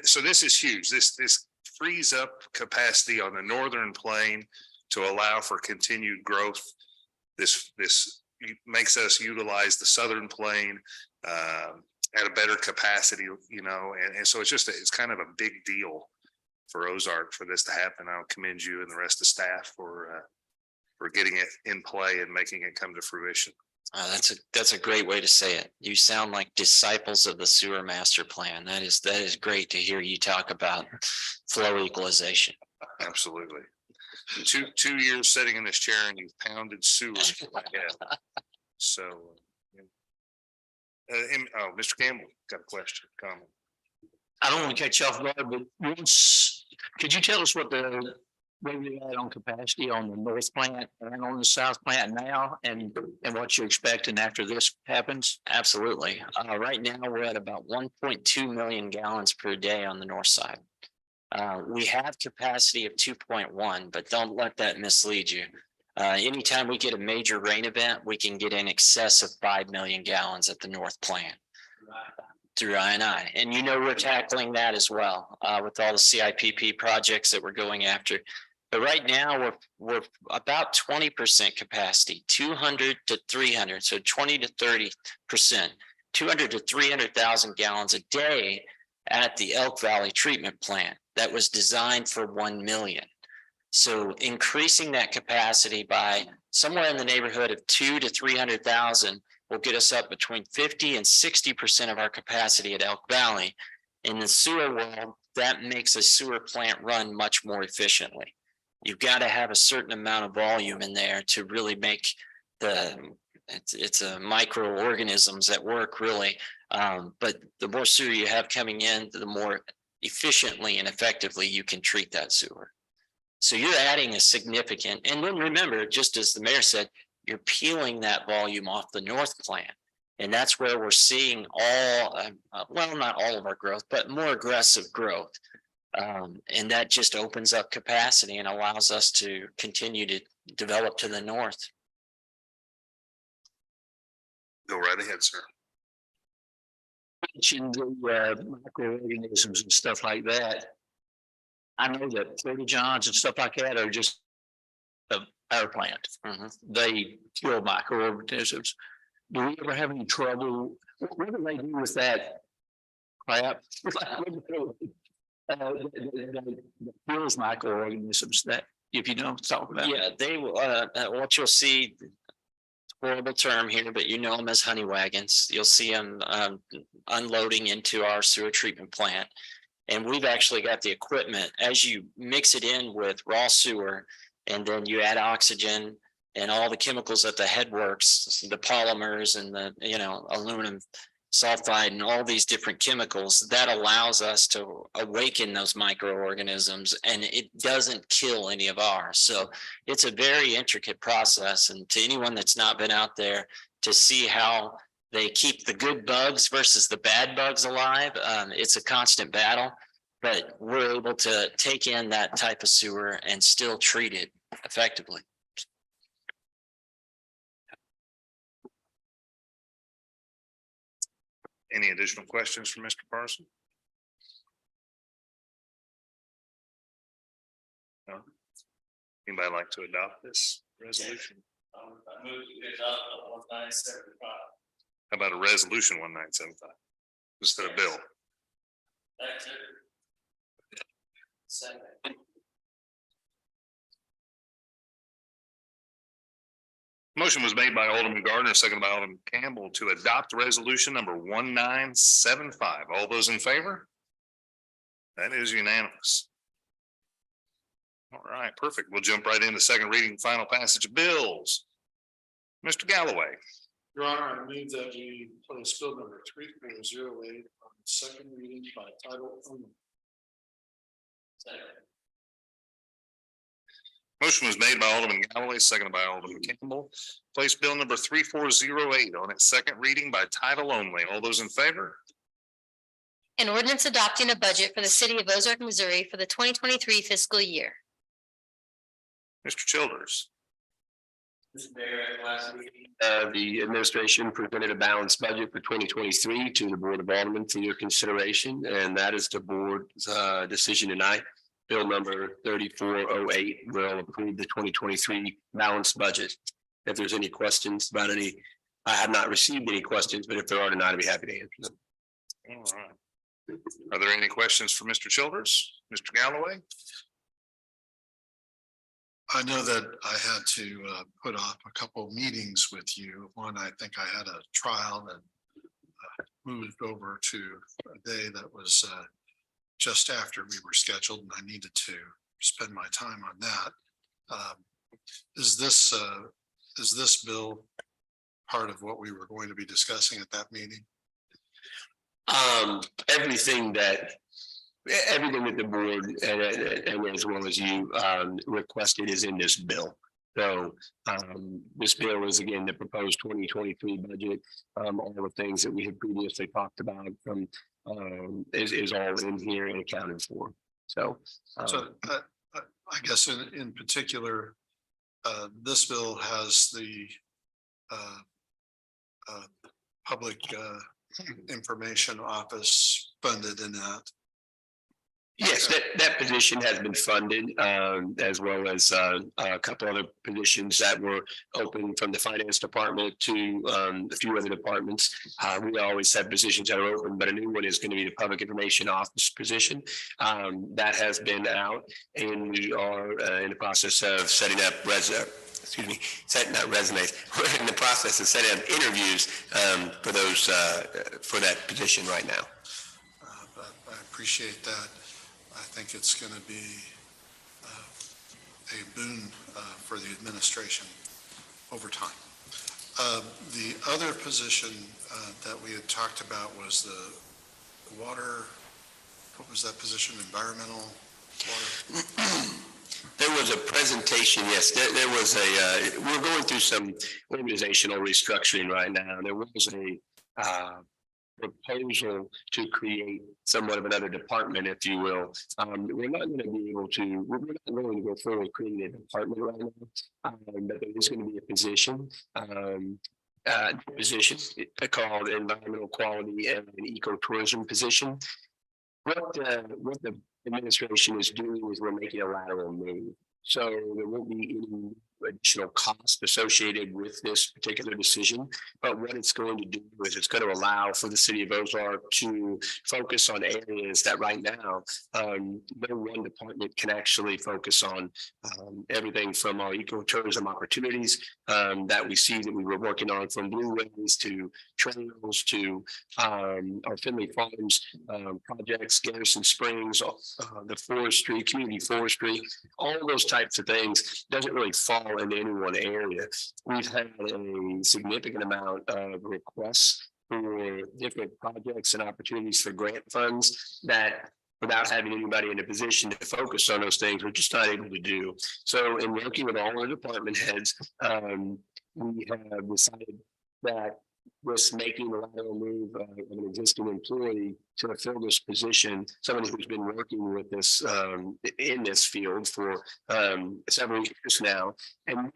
So this is huge. This frees up capacity on the northern plain to allow for continued growth. This makes us utilize the southern plain at a better capacity, and so it's kind of a big deal for Ozark for this to happen. I'll commend you and the rest of the staff for getting it in play and making it come to fruition. That's a great way to say it. You sound like disciples of the sewer master plan. That is great to hear you talk about flow equalization. Absolutely. 2 years sitting in this chair and you've pounded sewer. So, Mr. Campbell, got a question, comment. I don't want to catch you off guard, but could you tell us where we at on capacity on the north plant and on the south plant now, and what you're expecting after this happens? Absolutely. Right now, we're at about 1.2 million gallons per day on the north side. We have capacity of 2.1, but don't let that mislead you. Anytime we get a major rain event, we can get in excess of 5 million gallons at the north plant through I&I. And we're tackling that as well with all the CIPP projects that we're going after. But right now we're about 20% capacity, 200 to 300, so 20 to 30%, 200 to 300,000 gallons a day at the Elk Valley treatment plant that was designed for 1 million. So increasing that capacity by somewhere in the neighborhood of 200 to 300,000 will get us up between 50 and 60% of our capacity at Elk Valley. In the sewer world, that makes a sewer plant run much more efficiently. You've got to have a certain amount of volume in there to really make it's a microorganisms at work really. But the more sewer you have coming in, the more efficiently and effectively you can treat that sewer. So you're adding a significant, and then remember, just as the mayor said, you're peeling that volume off the north plant. And that's where we're seeing not all of our growth, but more aggressive growth. And that just opens up capacity and allows us to continue to develop to the north. Go right ahead, sir. Mentioned the microorganisms and stuff like that. I know that Florida Johns and stuff like that are just a power plant. They kill microorganisms. Do we ever have any trouble? What do they do with that crap? That kills microorganisms, that, if you don't talk about. Yeah, they what you'll see, horrible term here, but them as honey wagons. You'll see them unloading into our sewer treatment plant. And we've actually got the equipment, as you mix it in with raw sewer, and then you add oxygen and all the chemicals at the headworks, the polymers and the, aluminum sulfide and all these different chemicals, that allows us to awaken those microorganisms, and it doesn't kill any of ours. So it's a very intricate process. And to anyone that's not been out there to see how they keep the good bugs versus the bad bugs alive, it's a constant battle, but we're able to take in that type of sewer and still treat it effectively. Any additional questions for Mr. Parson? No? Anybody like to adopt this resolution? How about a resolution 1975 instead of bill? Motion was made by Alderman Gardner, seconded by Alderman Campbell to adopt resolution number 1975. All those in favor? That is unanimous. All right, perfect. We'll jump right into second reading, final passage of bills. Mr. Galloway. Your Honor, I move that we place bill number 3408 on second reading by title only. Motion was made by Alderman Galloway, seconded by Alderman Campbell. Place bill number 3408 on its second reading by title only. All those in favor? An ordinance adopting a budget for the city of Ozark, Missouri for the 2023 fiscal year. Mr. Childers. Mr. Mayor, at last meeting, the administration presented a balanced budget for 2023 to the Board of Aldermen for your consideration, and that is the board's decision tonight. Bill number 3408 will approve the 2023 balanced budget. If there's any questions about any, I have not received any questions, but if there are tonight, I'd be happy to answer them. All right. Are there any questions for Mr. Childers? Mr. Galloway? I know that I had to put off a couple of meetings with you. One, I think I had a trial that moved over to a day that was just after we were scheduled, and I needed to spend my time on that. Is this bill part of what we were going to be discussing at that meeting? Everything that the board and as well as you requested is in this bill. So this bill is again the proposed 2023 budget. All the things that we had previously talked about from is all in here and accounted for. So I guess in particular, this bill has the public information office funded in that. Yes, that position has been funded, as well as a couple other positions that were open from the finance department to a few other departments. We always have positions that are open, but a new one is going to be the public information office position. That has been out, and we are in the process of setting up setting out resumes. We're in the process of setting up interviews for those for that position right now. I appreciate that. I think it's going to be a boon for the administration over time. The other position that we had talked about was the water. What was that position? Environmental water. There was a presentation, yes, there was we're going through some organizational restructuring right now. There was a proposal to create somewhat of another department, if you will. We're not going to be able to, we're not going to go forward creating a department right now, but there is going to be a position called environmental quality and an ecotourism position. What the administration is doing is we're making a lateral move. So there won't be any additional cost associated with this particular decision. But what it's going to do is it's going to allow for the city of Ozark to focus on areas that right now, no one department can actually focus on. Everything from our ecotourism opportunities that we see that we were working on, from blueways to trails to our Finley Farms projects, Garrison Springs, the forestry, community forestry, all those types of things doesn't really fall into any one area. We've had a significant amount of requests for different projects and opportunities for grant funds that, without having anybody in a position to focus on those things, we're just not able to do. So in working with all our department heads, we have decided that with making a lateral move of an existing employee to fill this position, somebody who's been working with this in this field for several years now, and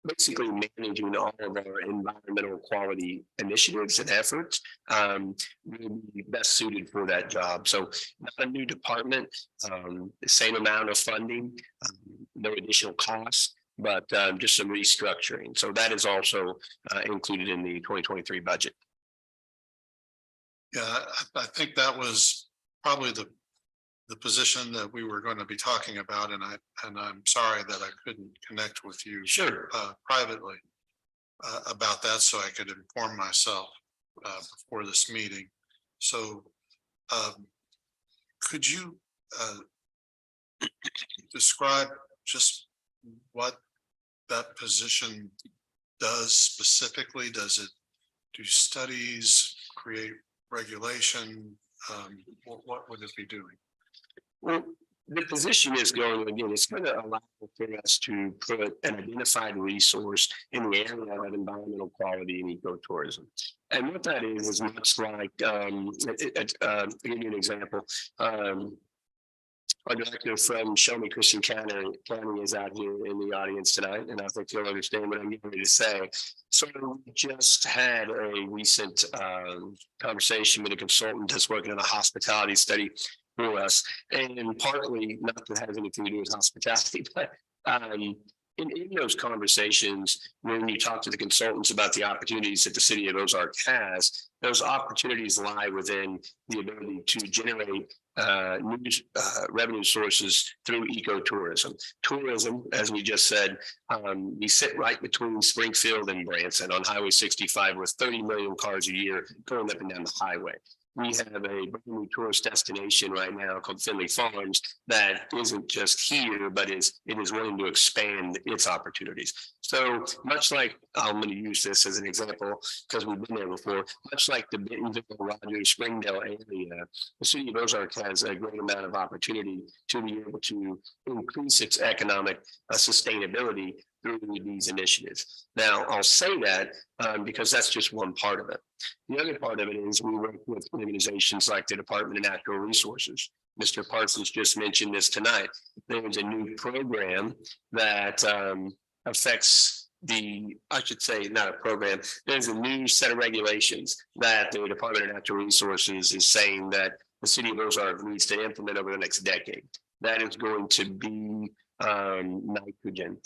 basically managing all of our environmental quality initiatives and efforts, will be best suited for that job. So not a new department, the same amount of funding, no additional costs, but just some restructuring. So that is also included in the 2023 budget. Yeah, I think that was probably the position that we were going to be talking about, and I'm sorry that I couldn't connect with you privately about that, so I could inform myself before this meeting. So could you describe just what that position does specifically? Does it do studies, create regulation? What would it be doing? Well, the position is going, again, it's going to allow for us to put an identified resource in the area of environmental quality and ecotourism. And what that is much like, I'll give you an example. Our director from Show Me Christian County is out here in the audience tonight, and I think you'll understand what I'm getting ready to say. So we just had a recent conversation with a consultant that's working on a hospitality study for us, and partly not that has anything to do with hospitality, but in those conversations, when you talk to the consultants about the opportunities that the city of Ozark has, those opportunities lie within the ability to generate new revenue sources through ecotourism. Tourism, as we just said, we sit right between Springfield and Branson on Highway 65 with 30 million cars a year going up and down the highway. We have a brand new tourist destination right now called Finley Farms that isn't just here, but it is willing to expand its opportunities. So much like, I'm going to use this as an example because we've been there before, much like the Bentonville, Rogers, Springdale area, the city of Ozark has a great amount of opportunity to be able to increase its economic sustainability through these initiatives. Now, I'll say that because that's just one part of it. The other part of it is we work with organizations like the Department of Natural Resources. Mr. Parsons just mentioned this tonight. There is a new program that affects I should say, not a program, there's a new set of regulations that the Department of Natural Resources is saying that the city of Ozark needs to implement over the next decade. That is going to be nitrogen.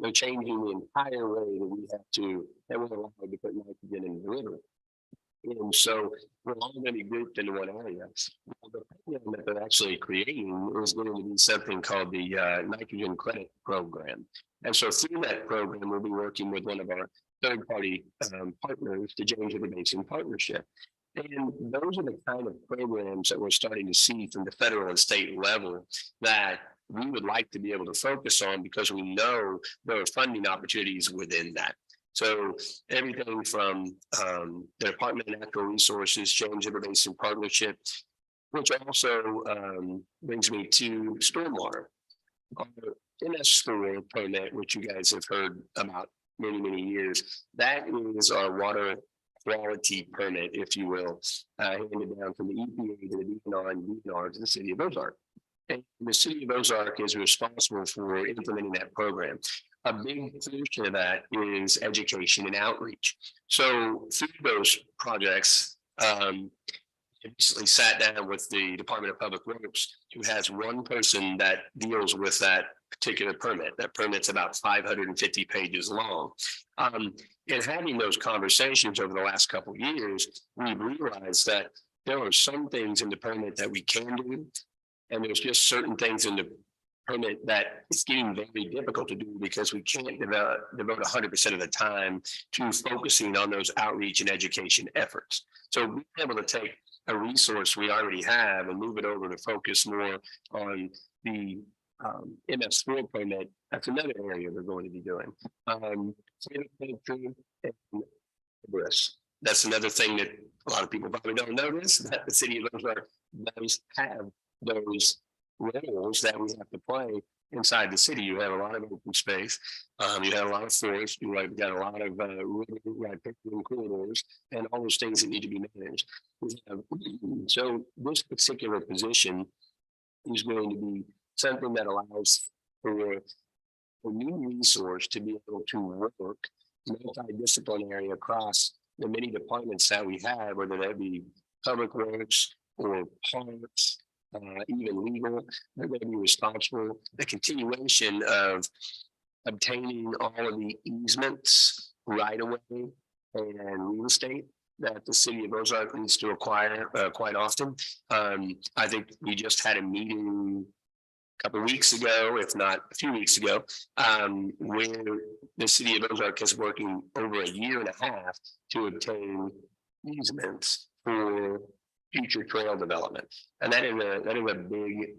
They're changing the entire way that we're allowed to put nitrogen in the river. And so we're all going to be grouped into one area. The program that they're actually creating is going to be something called the nitrogen credit program. And so through that program, we'll be working with one of our third-party partners, the James River Basin Partnership. And those are the kind of programs that we're starting to see from the federal and state level that we would like to be able to focus on because we know there are funding opportunities within that. So everything from the Department of Natural Resources, James River Basin Partnership, which also brings me to stormwater. NS Store permit, which you guys have heard about many years, that is our water quality permit, if you will, handed down from the EPA to the DNR and DNR to the city of Ozark. And the city of Ozark is responsible for implementing that program. A big portion of that is education and outreach. So through those projects, I recently sat down with the Department of Public Works, who has one person that deals with that particular permit. That permit's about 550 pages long. In having those conversations over the last couple of years, we've realized that there are some things in the permit that we can do. And there's just certain things in the permit that it's getting very difficult to do because we can't devote 100% of the time to focusing on those outreach and education efforts. So we're able to take a resource we already have and move it over to focus more on the MS4 permit. That's another area we're going to be doing. That's another thing that a lot of people probably don't notice, that the city of Ozark does have those roles that we have to play inside the city. You have a lot of open space, you have a lot of forest, you have got a lot of corridors, and all those things that need to be managed. So this particular position is going to be something that allows for a new resource to be able to work multidisciplinary across the many departments that we have, whether that be public works or parks, even legal. They're going to be responsible. The continuation of obtaining all of the easements, right away, and real estate that the city of Ozark needs to acquire quite often. I think we just had a meeting a couple of weeks ago, if not a few weeks ago, where the city of Ozark is working over a year and a half to obtain easements for future trail development. And that is a big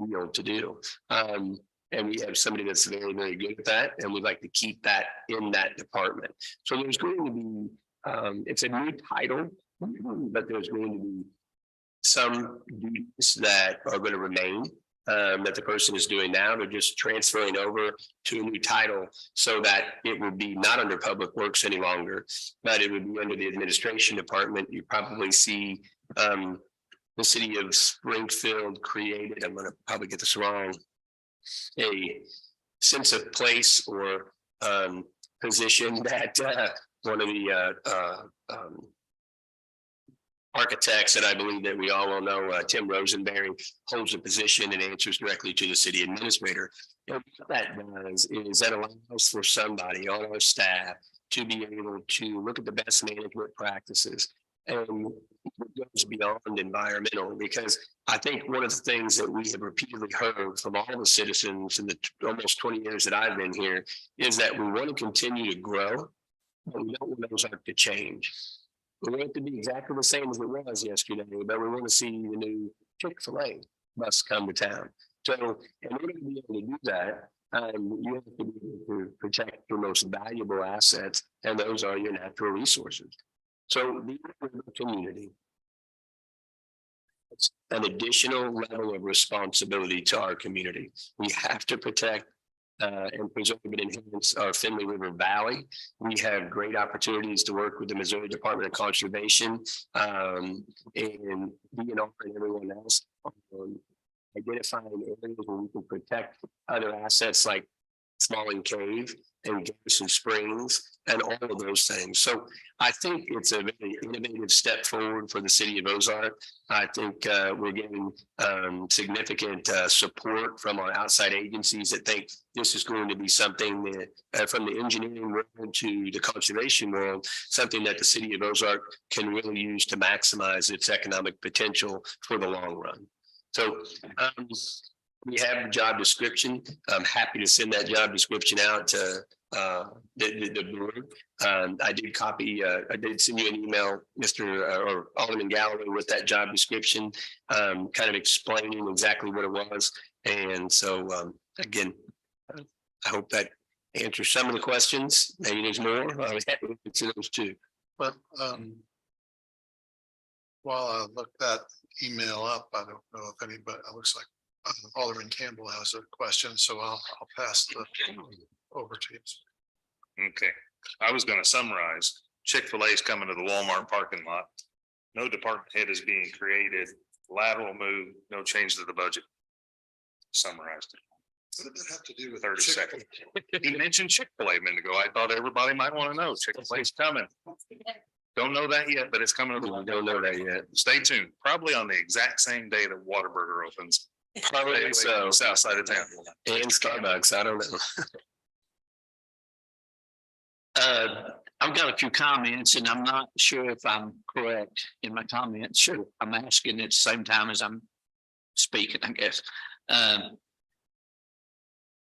deal to do. And we have somebody that's very, very good at that. And we'd like to keep that in that department. So there's going to be, it's a new title, but there's going to be some duties that are going to remain. That the person is doing now. They're just transferring over to a new title so that it would be not under public works any longer, but it would be under the administration department. You probably see the city of Springfield created, I'm going to probably get this wrong, a sense of place or position that one of the architects, and I believe that we all will know, Tim Rosenberry, holds a position and answers directly to the city administrator. And what that does is that allows for somebody on our staff to be able to look at the best management practices. And it goes beyond environmental, because I think one of the things that we have repeatedly heard from all the citizens in the almost 20 years that I've been here is that we want to continue to grow, but we don't want Ozark to change. We want it to be exactly the same as it was yesterday, but we want to see the new Chick-fil-A bus come to town. So in order to be able to do that, you have to be able to protect your most valuable assets, and those are your natural resources. So the community, it's an additional level of responsibility to our community. We have to protect and preserve and enhance our Finley River Valley. We have great opportunities to work with the Missouri Department of Conservation and DNR and everyone else on identifying areas where we can protect other assets like Smalling Cave and Garrison Springs and all of those things. So I think it's a very innovative step forward for the city of Ozark. I think we're getting significant support from our outside agencies that think this is going to be something that from the engineering world to the conservation world, something that the city of Ozark can really use to maximize its economic potential for the long run. So we have the job description. I'm happy to send that job description out to the board. I did copy, I did send you an email, Mr. or Alderman Galloway, with that job description, kind of explaining exactly what it was. And so again, I hope that answers some of the questions. Maybe there's more. I was happy to answer those too. But while I look that email up, I don't know if anybody, it looks like Alderman Campbell has a question, so I'll pass the over to you. Okay, I was gonna summarize. Chick-fil-A is coming to the Walmart parking lot. No department head is being created, lateral move, no change to the budget. Summarized it. What did that have to do with 30 seconds? He mentioned Chick-fil-A a minute ago. I thought everybody might want to know Chick-fil-A is coming. Don't know that yet, but it's coming. Don't know that yet. Stay tuned. Probably on the exact same day that Whataburger opens. Probably so. South side of town. And Starbucks, I don't know. I've got a few comments and I'm not sure if I'm correct in my comments. Sure, I'm asking at the same time as I'm speaking, I guess.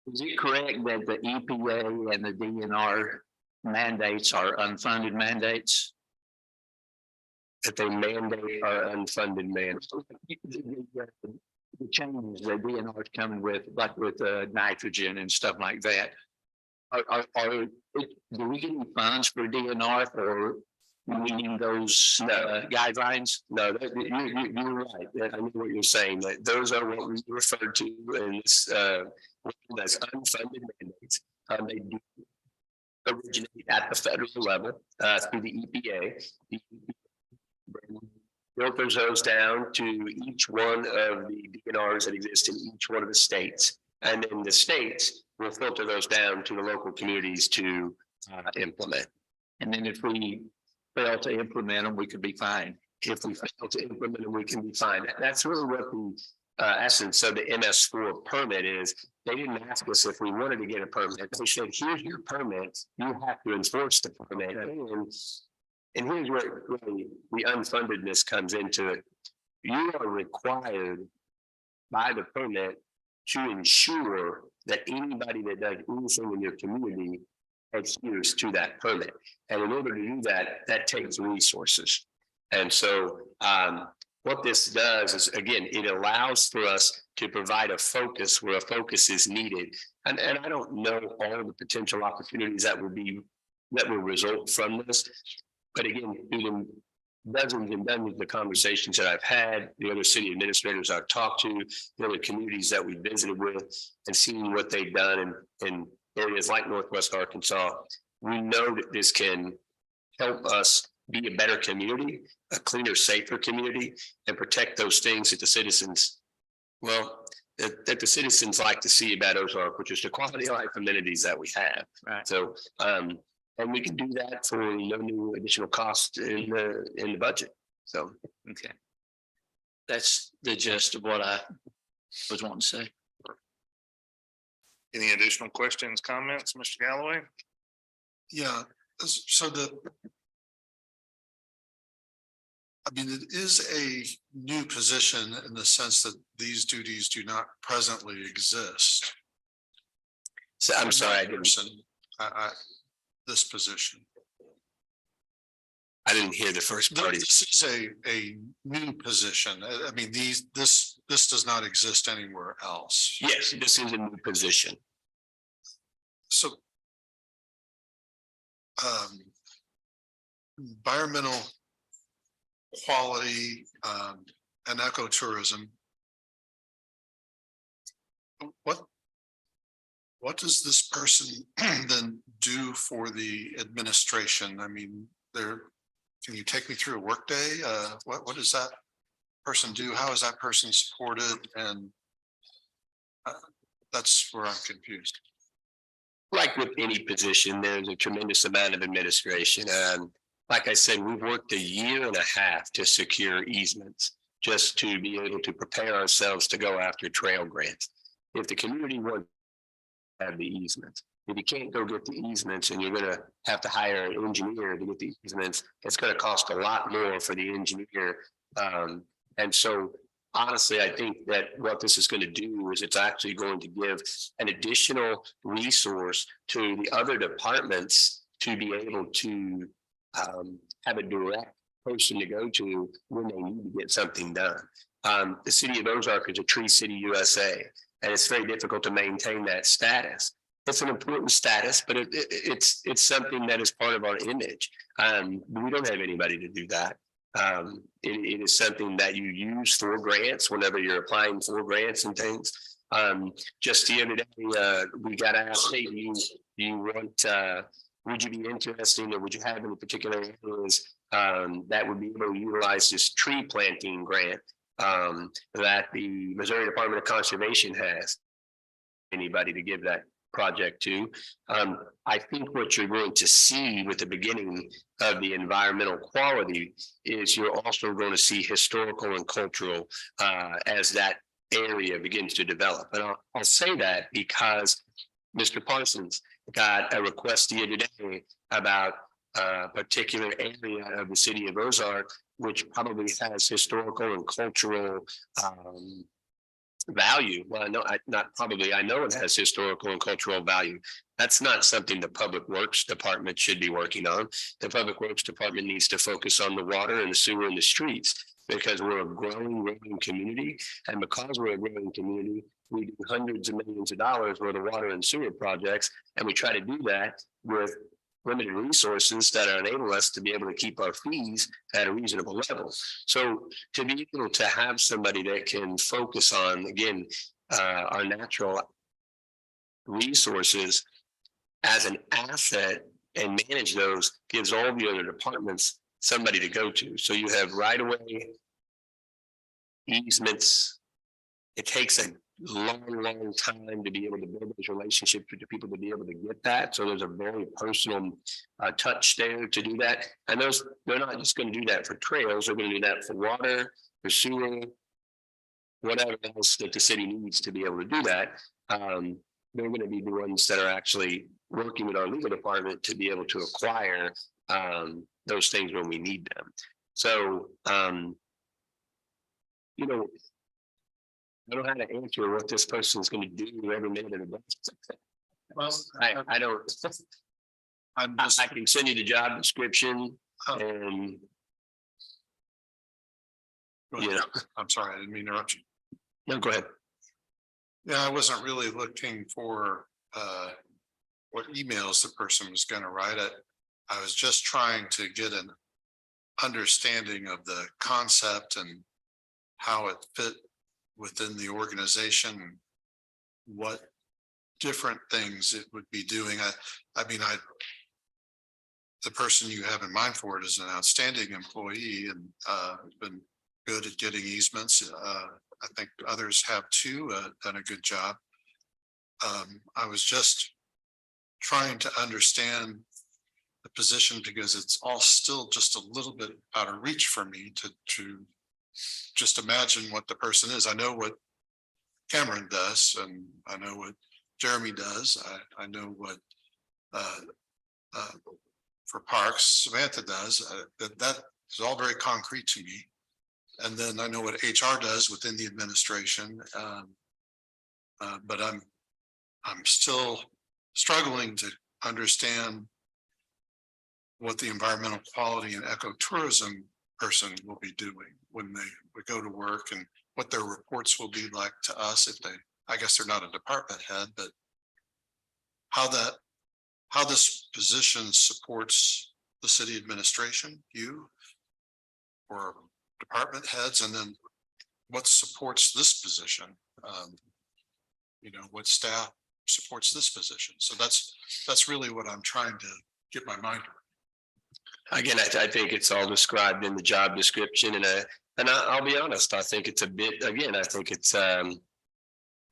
Is it correct that the EPA and the DNR mandates are unfunded mandates? That they mandate our unfunded mandates. The changes that DNR is coming with, like with nitrogen and stuff like that. Do we get any funds for DNR for meeting those guidelines? No, you're right. I know what you're saying, that those are what we referred to as that's unfunded mandates. They do originate at the federal level through the EPA. The EPA filters those down to each one of the DNRs that exist in each one of the states. And then the states will filter those down to the local communities to implement. And then if we fail to implement them, we could be fine. If we fail to implement them, we can be fine. That's really what the essence of the MS4 permit is. They didn't ask us if we wanted to get a permit. They said, here's your permit. You have to enforce the permit. And here's where really the unfundedness comes into it. You are required by the permit to ensure that anybody that does anything in your community adheres to that permit. And in order to do that, that takes resources. And so what this does is, again, it allows for us to provide a focus where a focus is needed. And I don't know all the potential opportunities that will result from this. But again, through the dozens and dozens of conversations that I've had, the other city administrators I've talked to, the other communities that we visited with, and seeing what they've done in areas like Northwest Arkansas, we know that this can help us be a better community, a cleaner, safer community, and protect those things that the citizens, that the citizens like to see about Ozark, which is the quality of life amenities that we have. Right. So, and we can do that for no new additional cost in the budget. So, Okay. That's the gist of what I was wanting to say. Any additional questions, comments, Mr. Galloway? Yeah, so it is a new position in the sense that these duties do not presently exist. so I'm sorry, This position. I didn't hear the first part. This is a new position. I mean, this does not exist anywhere else. Yes, this is a new position. So environmental quality and ecotourism. What does this person then do for the administration? I mean, can you take me through a workday? What does that person do? How is that person supported? And that's where I'm confused. Like with any position, there's a tremendous amount of administration. Like I said, we've worked 1.5 years to secure easements just to be able to prepare ourselves to go after trail grants. If the community wants to have the easements, if you can't go get the easements and you're going to have to hire an engineer to get the easements, it's going to cost a lot more for the engineer. And so honestly, I think that what this is going to do is it's actually going to give an additional resource to the other departments to be able to have a direct person to go to when they need to get something done. The city of Ozark is a Tree City USA, and it's very difficult to maintain that status. It's an important status, but it's something that is part of our image. We don't have anybody to do that. It is something that you use for grants whenever you're applying for grants and things. Just the other day, we got asked, hey, would you be interested, or would you have any particular areas that would be able to utilize this tree planting grant that the Missouri Department of Conservation has? Anybody to give that project to. I think what you're going to see with the beginning of the environmental quality is you're also going to see historical and cultural as that area begins to develop. And I'll say that because Mr. Parsons got a request the other day about a particular area of the city of Ozark, which probably has historical and cultural value. Well, I know it has historical and cultural value. That's not something the Public Works Department should be working on. The Public Works Department needs to focus on the water and the sewer and the streets, because we're a growing community. And because we're a growing community, we do hundreds of millions of dollars worth of water and sewer projects. And we try to do that with limited resources that enable us to be able to keep our fees at a reasonable level. So to be able to have somebody that can focus on, again, our natural resources as an asset and manage those gives all the other departments somebody to go to. So you have right of way, easements. It takes a long time to be able to build those relationships with the people to be able to get that. So there's a very personal touch there to do that. And they're not just going to do that for trails. They're going to do that for water, for sewer, whatever else that the city needs to be able to do that. They're going to be the ones that are actually working with our legal department to be able to acquire those things when we need them. So, you know, I don't know how to answer what this person is going to do every minute of the day. Well, I don't. I can send you the job description and. You know, I'm sorry, I didn't mean to interrupt you. No, go ahead. Yeah, I wasn't really looking for what emails the person was going to write it. I was just trying to get an understanding of the concept and how it fit within the organization, what different things it would be doing. The person you have in mind for it is an outstanding employee and been good at getting easements. I think others have too, done a good job. I was just trying to understand the position because it's all still just a little bit out of reach for me to just imagine what the person is. I know what Cameron does and I know what Jeremy does. I know what for parks Samantha does. That is all very concrete to me. And then I know what HR does within the administration. But I'm still struggling to understand what the environmental quality and ecotourism person will be doing when they would go to work and what their reports will be like to us if they, I guess they're not a department head, but how this position supports the city administration, you or department heads, and then what supports this position. What staff supports this position. So that's really what I'm trying to get my mind around. Again, I think it's all described in the job description, and I'll be honest. I think it's a bit. Again, I think it's a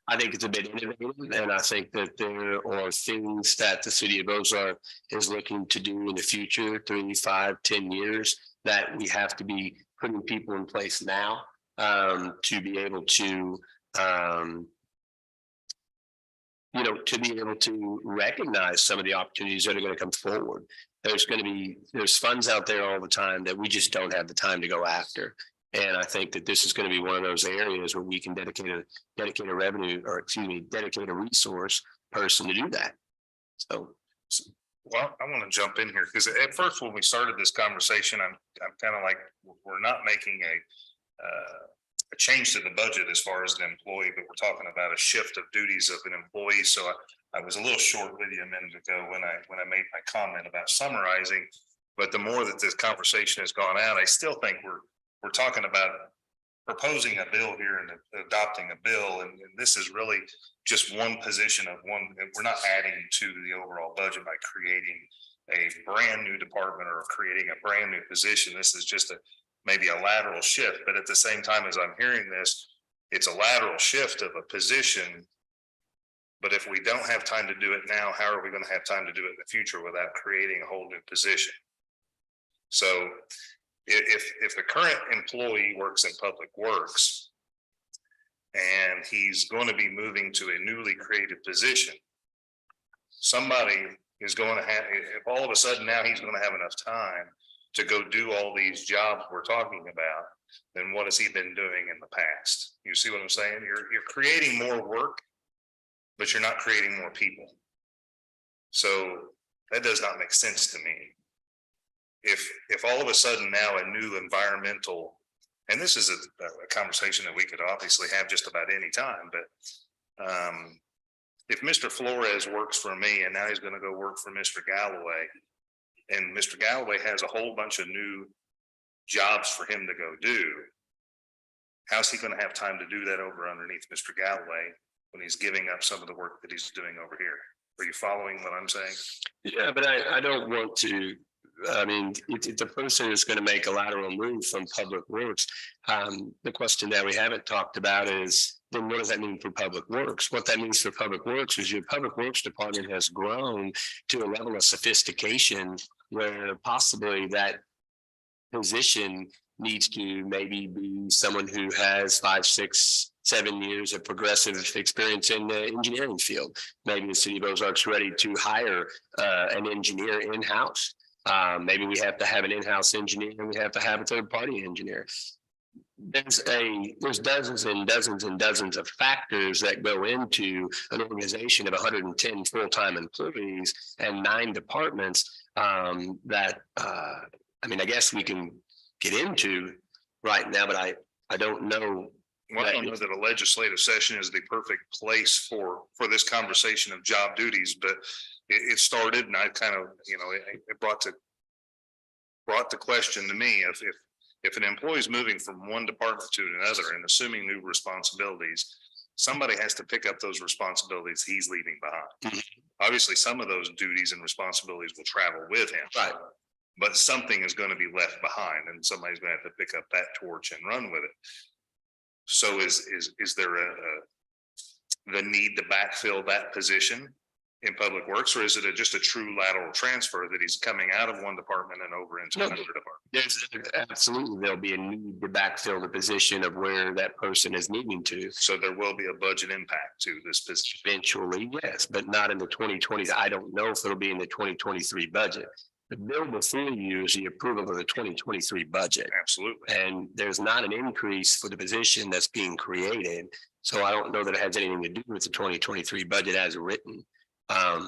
bit innovative, and I think that there are things that the city of Ozark is looking to do in the future, 3, 5, 10 years, that we have to be putting people in place now to be able to. To be able to recognize some of the opportunities that are going to come forward. There's funds out there all the time that we just don't have the time to go after. And I think that this is going to be one of those areas where we can dedicate a revenue, or dedicate a resource person to do that. So. Well, I want to jump in here because at first when we started this conversation, I'm kind of like, we're not making a change to the budget as far as an employee, but we're talking about a shift of duties of an employee. So I was a little short with you a minute ago when I made my comment about summarizing, but the more that this conversation has gone out, I still think we're talking about proposing a bill here and adopting a bill. And this is really just one position of one. We're not adding to the overall budget by creating a brand new department or creating a brand new position. This is just maybe a lateral shift, but at the same time as I'm hearing this, it's a lateral shift of a position. But if we don't have time to do it now, how are we going to have time to do it in the future without creating a whole new position? So if the current employee works in public works and he's going to be moving to a newly created position. Somebody is going to have, if all of a sudden now he's going to have enough time to go do all these jobs we're talking about, then what has he been doing in the past? You see what I'm saying? You're creating more work, but you're not creating more people. So that does not make sense to me. If all of a sudden now a new environmental, and this is a conversation that we could obviously have just about any time, but if Mr. Flores works for me and now he's going to go work for Mr. Galloway, and Mr. Galloway has a whole bunch of new jobs for him to go do, how's he going to have time to do that over underneath Mr. Galloway when he's giving up some of the work that he's doing over here? Are you following what I'm saying? Yeah, but I don't want to, I mean, if the person is going to make a lateral move from Public Works, the question that we haven't talked about is, then what does that mean for Public Works? What that means for Public Works is your Public Works department has grown to a level of sophistication where possibly that position needs to maybe be someone who has 5, 6, 7 years of progressive experience in the engineering field. Maybe the city of Ozark's ready to hire an engineer in-house. Maybe we have to have an in-house engineer and we have to have a third-party engineer. There's dozens and dozens and dozens of factors that go into an organization of 110 full-time employees and 9 departments that I mean, I guess we can get into right now, but I don't know. Well, I don't know that a legislative session is the perfect place for this conversation of job duties, but it started, and I kind of, you know, it brought the question to me if an employee is moving from one department to another and assuming new responsibilities, somebody has to pick up those responsibilities he's leaving behind. Mm-hmm. Obviously, some of those duties and responsibilities will travel with him. Right. But something is going to be left behind and somebody's going to have to pick up that torch and run with it. So is there the need to backfill that position in Public Works, or is it just a true lateral transfer that he's coming out of one department and over into another department? There's absolutely, there'll be a need to backfill the position of where that person is needing to. So there will be a budget impact to this position. Eventually, yes, but not in the 2020. I don't know if it'll be in the 2023 budget. The bill before you is the approval of the 2023 budget. Absolutely. And there's not an increase for the position that's being created. So I don't know that it has anything to do with the 2023 budget as written.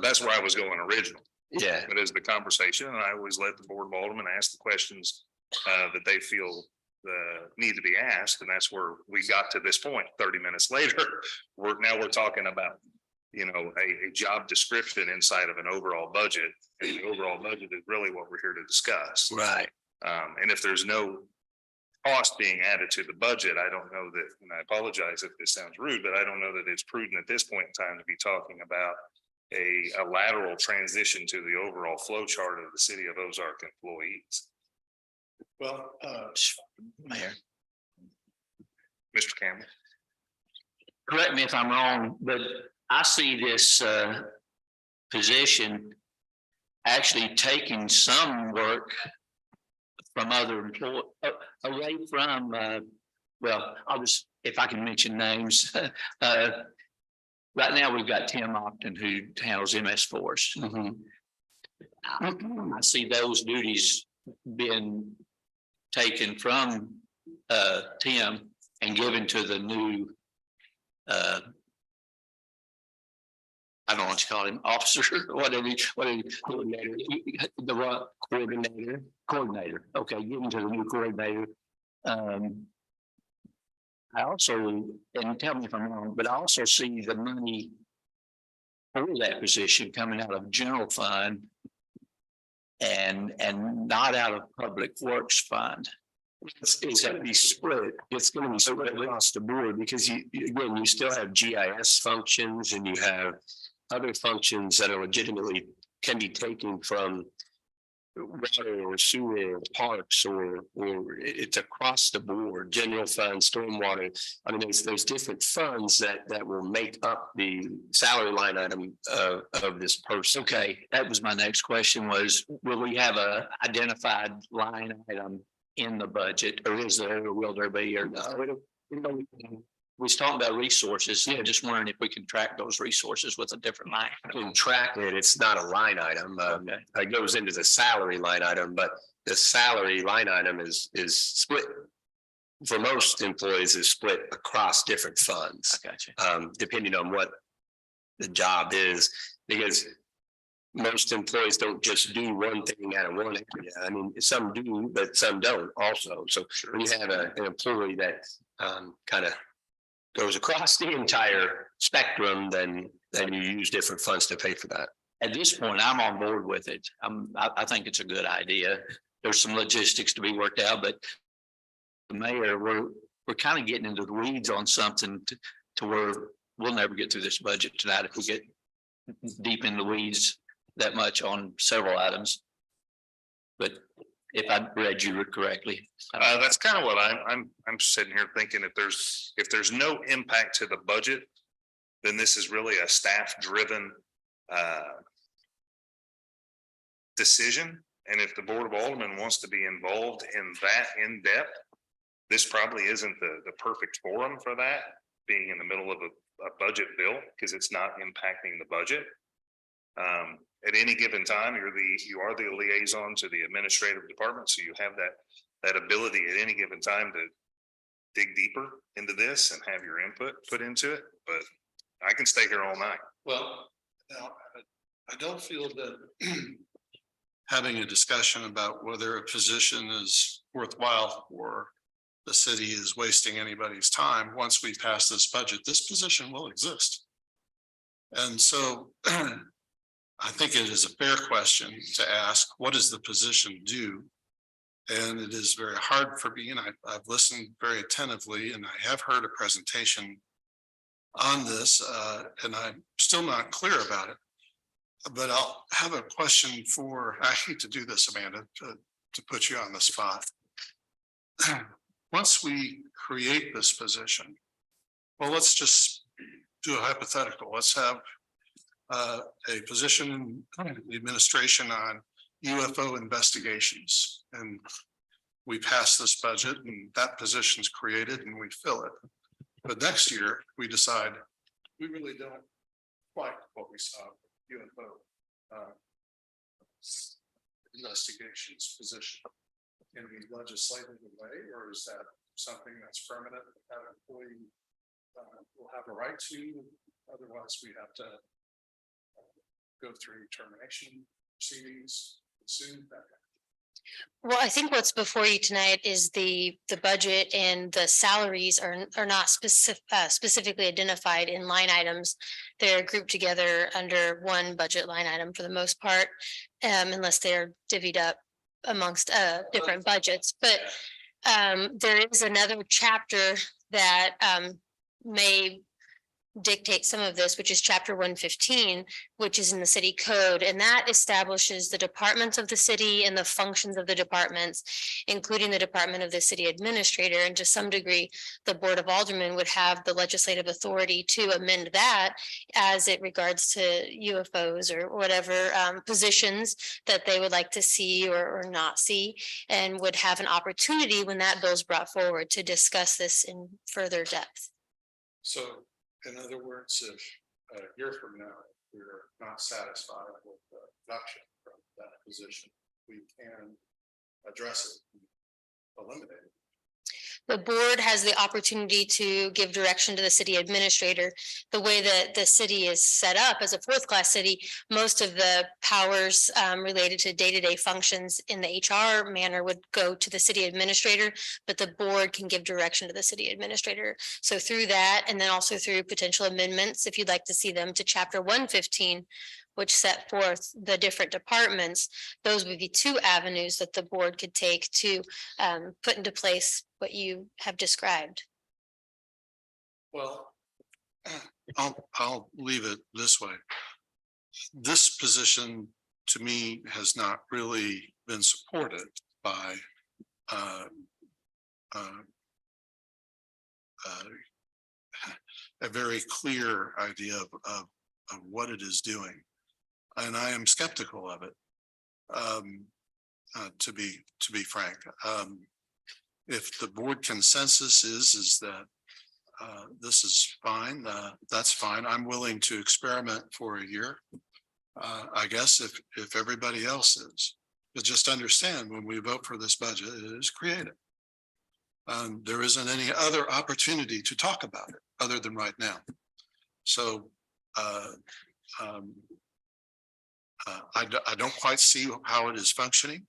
That's where I was going originally. Yeah. But as the conversation, and I always let the board of aldermen ask the questions that they feel need to be asked. And that's where we got to this point 30 minutes later. We're talking about, you know, a job description inside of an overall budget. And the overall budget is really what we're here to discuss. Right. And if there's no cost being added to the budget, I don't know that, and I apologize if this sounds rude, but I don't know that it's prudent at this point in time to be talking about a lateral transition to the overall flow chart of the city of Ozark employees. Well, Mayor, Mr. Campbell. correct me if I'm wrong, but I see this position actually taking some work from other employees away from, well, I'll just, if I can mention names. Right now, we've got Tim Opton who handles MS Force. I see those duties being taken from Tim and given to the new I don't know what you call him, officer, whatever, coordinator, the what coordinator. Okay, given to the new coordinator. I also, and tell me if I'm wrong, but I also see the money for that position coming out of general fund and not out of Public Works fund. It's going to be split. It's going to be split across the board because you still have GIS functions and you have other functions that are legitimately can be taken from water or sewer or parks or it's across the board, general fund, stormwater. I mean, there's different funds that will make up the salary line item of this person. Okay, that was my next question was, will we have a identified line item in the budget or is there, will there be or no? we was talking about resources, yeah, just wondering if we can track those resources with a different line. In track it, it's not a line item. It goes into the salary line item, but the salary line item is split. For most employees is split across different funds. I got you. Depending on what the job is, because most employees don't just do one thing out of one area. I mean, some do, but some don't also. So when you have an employee that kind of goes across the entire spectrum, then you use different funds to pay for that. At this point, I'm on board with it. I think it's a good idea. There's some logistics to be worked out, but the mayor, we're kind of getting into the weeds on something to where we'll never get through this budget tonight if we get deep in the weeds that much on several items. But if I read you correctly. That's kind of what I'm sitting here thinking, if there's no impact to the budget, then this is really a staff driven decision. And if the Board of Aldermen wants to be involved in that in depth, this probably isn't the perfect forum for that, being in the middle of a budget bill, because it's not impacting the budget. At any given time, you are the liaison to the administrative department, so you have that ability at any given time to dig deeper into this and have your input put into it. But I can stay here all night. Well, now, I don't feel that having a discussion about whether a position is worthwhile or the city is wasting anybody's time. Once we pass this budget, this position will exist. And so I think it is a fair question to ask, what does the position do? And it is very hard for me, and I've listened very attentively, and I have heard a presentation on this, and I'm still not clear about it. But I'll have a question for, I hate to do this, Amanda, to put you on the spot. Once we create this position, well, let's just do a hypothetical. Let's have a position in the administration on UFO investigations, and we pass this budget and that position's created and we fill it. But next year we decide we really don't like what we saw with UFO investigations position. Can we legislate it away, or is that something that's permanent that employee will have a right to? Otherwise, we have to go through termination proceedings, soon. Well, I think what's before you tonight is the budget, and the salaries are not specifically identified in line items. They're grouped together under one budget line item for the most part, unless they're divvied up amongst different budgets. But there is another chapter that may dictate some of this, which is chapter 115, which is in the city code, and that establishes the departments of the city and the functions of the departments, including the department of the city administrator. And to some degree, the Board of Aldermen would have the legislative authority to amend that as it regards to UFOs or whatever positions that they would like to see or not see, and would have an opportunity when that bill is brought forward to discuss this in further depth. So, in other words, if a year from now, we're not satisfied with the reduction from that position, we can address it, eliminate it. The board has the opportunity to give direction to the city administrator. The way that the city is set up as a fourth class city, most of the powers related to day-to-day functions in the HR manner would go to the city administrator, but the board can give direction to the city administrator. So through that, and then also through potential amendments, if you'd like to see them, to chapter 115, which set forth the different departments, those would be two avenues that the board could take to put into place what you have described. Well, I'll leave it this way. This position, to me, has not really been supported by a very clear idea of what it is doing. And I am skeptical of it, to be frank. If the board consensus is that this is fine. That's fine. I'm willing to experiment for a year. I guess if everybody else is, but just understand when we vote for this budget, it is creative. There isn't any other opportunity to talk about it other than right now. So I don't quite see how it is functioning.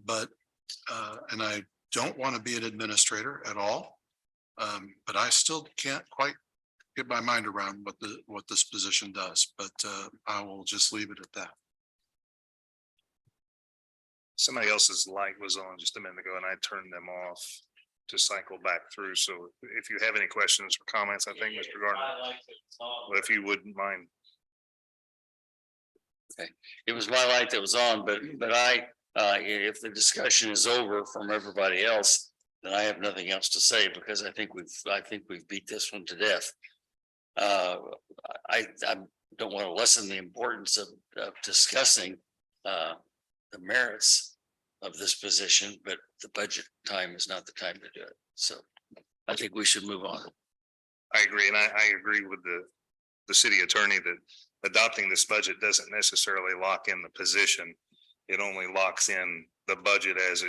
But and I don't want to be an administrator at all. But I still can't quite get my mind around what this position does, but I will just leave it at that. Somebody else's light was on just a minute ago and I turned them off to cycle back through. So if you have any questions or comments, I think Mr. Gardner, well, if you wouldn't mind. It was my light that was on, but if the discussion is over from everybody else, then I have nothing else to say because I think we've beat this one to death. I don't want to lessen the importance of discussing the merits of this position, but the budget time is not the time to do it. So I think we should move on. I agree. And I agree with the city attorney that adopting this budget doesn't necessarily lock in the position. It only locks in the budget as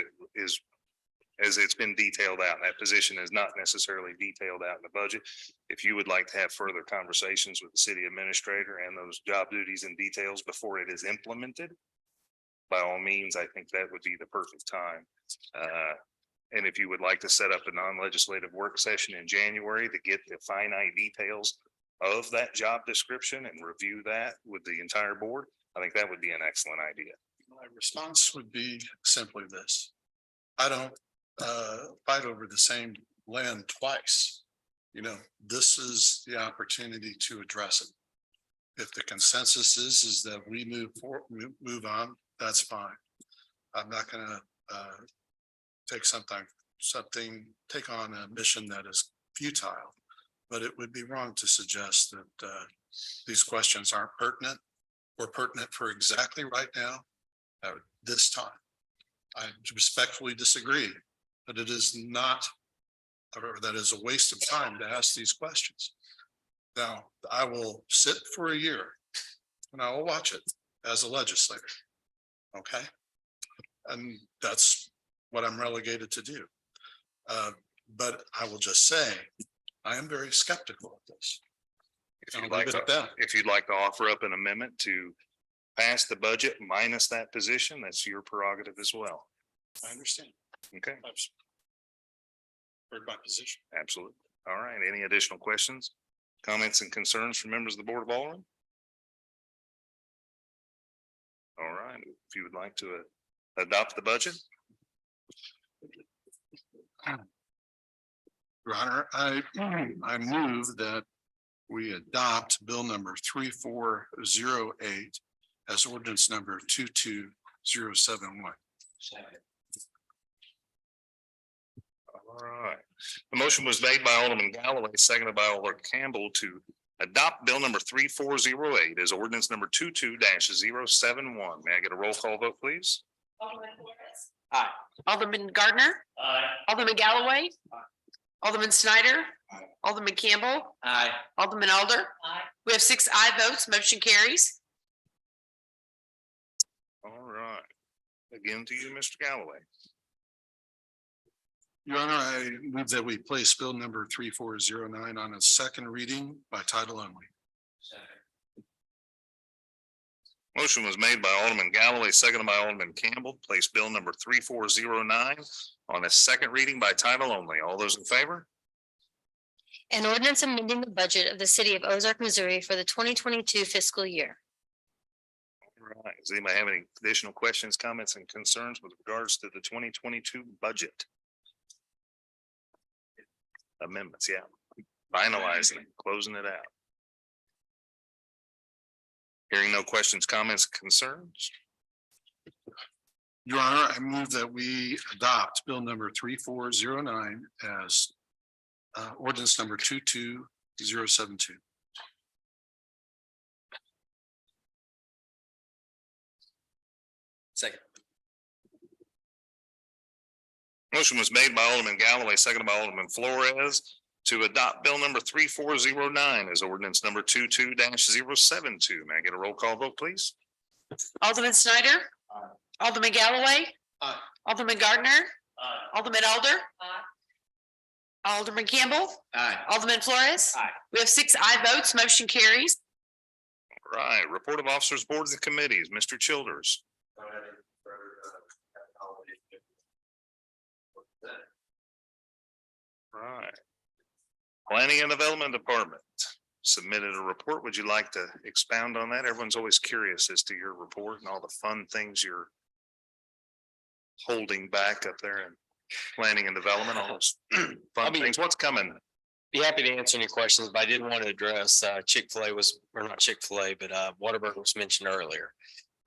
it's been detailed out. That position is not necessarily detailed out in the budget. If you would like to have further conversations with the city administrator and those job duties and details before it is implemented, by all means, I think that would be the perfect time. And if you would like to set up a non-legislative work session in January to get the finite details of that job description and review that with the entire board, I think that would be an excellent idea. My response would be simply this. I don't fight over the same land twice. You know, this is the opportunity to address it. If the consensus is that we move on, that's fine. I'm not gonna take on a mission that is futile, but it would be wrong to suggest that these questions aren't pertinent or pertinent for exactly right now at this time. I respectfully disagree that it is not, or that is a waste of time to ask these questions. Now, I will sit for a year and I will watch it as a legislator. Okay. And that's what I'm relegated to do. But I will just say, I am very skeptical of this. If you'd like to offer up an amendment to pass the budget minus that position, that's your prerogative as well. I understand. Okay. I've heard my position. Absolutely. All right. Any additional questions, comments and concerns from members of the Board of Alderman? All right. If you would like to adopt the budget. Your Honor, I move that we adopt bill number 3408 as ordinance number 22071. All right. The motion was made by Alderman Galloway, seconded by Alderman Campbell to adopt bill number 3408 as ordinance number 22-071. May I get a roll call vote, please? Aye. Alderman Gardner. Aye. Alderman Galloway. Alderman Snyder. Alderman Campbell. Aye. Alderman Alder. We have 6 aye votes. Motion carries. All right. Again to you, Mr. Galloway. Your Honor, I move that we place bill number 3409 on its second reading by title only. Motion was made by Alderman Galloway, seconded by Alderman Campbell, place bill number 3409 on its second reading by title only. All those in favor? An ordinance amending the budget of the city of Ozark, Missouri for the 2022 fiscal year. All right. Does anybody have any additional questions, comments, and concerns with regards to the 2022 budget? Amendments, yeah. Finalizing it, closing it out. Hearing no questions, comments, concerns. Your Honor, I move that we adopt bill number 3409 as ordinance number 22072. Second. Motion was made by Alderman Galloway, seconded by Alderman Flores to adopt bill number 3409 as ordinance number 22-072. May I get a roll call vote, please? Alderman Snyder. Alderman Galloway. Alderman Gardner. Alderman Elder. Alderman Campbell. Alderman Flores. We have 6 aye votes, motion carries. All right, report of officers, boards and committees, Mr. Childers. Right. Planning and Development Department submitted a report. Would you like to expound on that? Everyone's always curious as to your report and all the fun things you're holding back up there in planning and development, all those fun things. What's coming? Be happy to answer any questions, but I did want to address Chick-fil-A was, or not Chick-fil-A, but Whataburger was mentioned earlier.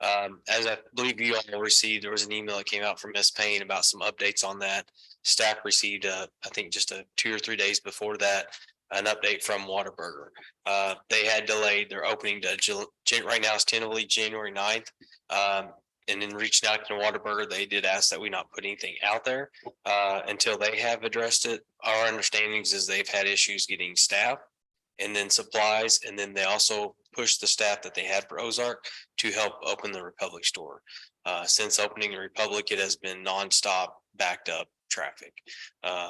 As I believe you all received, there was an email that came out from Ms. Payne about some updates on that. Staff received, I think just 2 or 3 days before that, an update from Whataburger. They had delayed their opening to right now it's tentatively January 9th. And then reaching out to Whataburger, they did ask that we not put anything out there until they have addressed it. Our understandings is they've had issues getting staff and then supplies, and then they also pushed the staff that they had for Ozark to help open the Republic store. Since opening the Republic, it has been nonstop backed up traffic.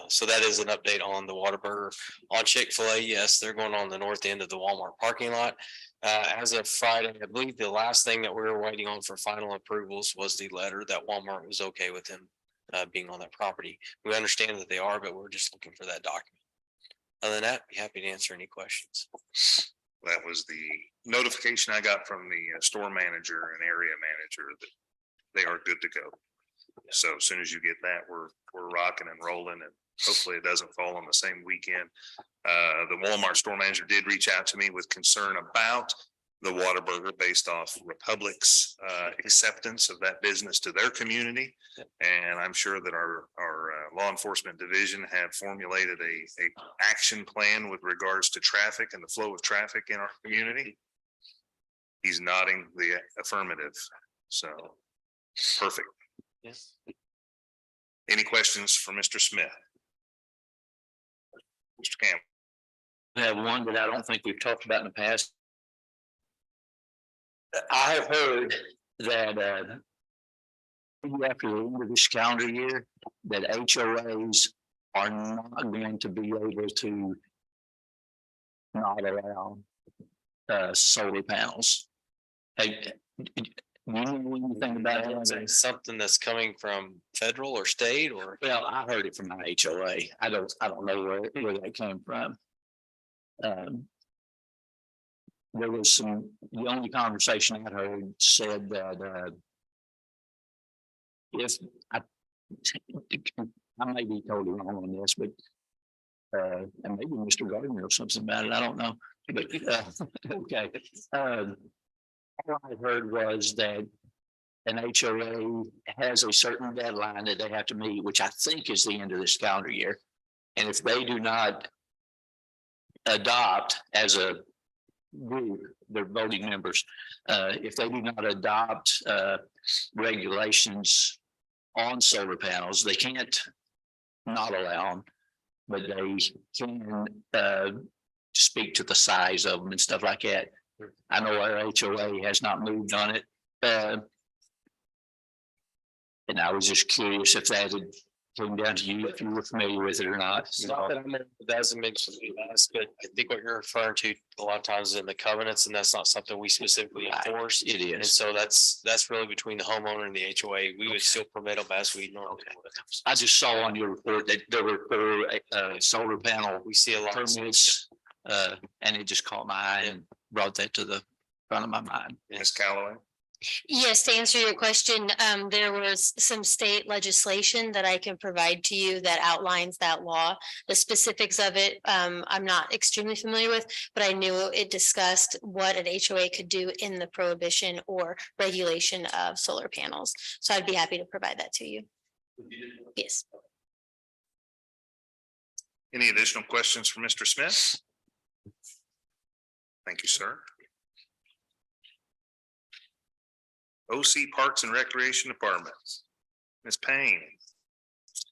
So that is an update on the Whataburger. On Chick-fil-A, yes, they're going on the north end of the Walmart parking lot. As of Friday, I believe the last thing that we were waiting on for final approvals was the letter that Walmart was okay with them being on that property. We understand that they are, but we're just looking for that document. Other than that, be happy to answer any questions. That was the notification I got from the store manager and area manager that they are good to go. So as soon as you get that, we're rocking and rolling, and hopefully it doesn't fall on the same weekend. The Walmart store manager did reach out to me with concern about the Whataburger based off Republic's acceptance of that business to their community. And I'm sure that our law enforcement division had formulated a action plan with regards to traffic and the flow of traffic in our community. He's nodding the affirmative. So perfect. Yes. Any questions for Mr. Smith? Mr. Campbell? I have one that I don't think we've talked about in the past. I have heard that after the end of this calendar year, that HOAs are not going to be able to not allow solar panels. Hey, do you know anything about Is that? it something that's coming from federal or state or? Well, I heard it from my HOA. I don't know where that came from. There was the only conversation I heard said that if I may be totally wrong on this, but and maybe Mr. Gardner knows something about it. I don't know. But okay. All I heard was that an HOA has a certain deadline that they have to meet, which I think is the end of this calendar year. And if they do not adopt as a group, their voting members, if they do not adopt regulations on solar panels, they can't not allow them, but they can speak to the size of them and stuff like that. I know our HOA has not moved on it. And I was just curious if that had came down to you, if you were familiar with it or not. Not that I'm, that hasn't mentioned in the past, but I think what you're referring to a lot of times is in the covenants, and that's not something we specifically enforce. It And is. so that's really between the homeowner and the HOA. We would still permit them as we normally would. I just saw on your report that there were solar panel We see a lot of. permits, and it just caught my eye and brought that to the front of my mind. Ms. Calloway? Yes, to answer your question, there was some state legislation that I can provide to you that outlines that law. The specifics of it, I'm not extremely familiar with, but I knew it discussed what an HOA could do in the prohibition or regulation of solar panels. So I'd be happy to provide that to you. Yes. Any additional questions for Mr. Smith? Thank you, sir. OC Parks and Recreation Department. Ms. Payne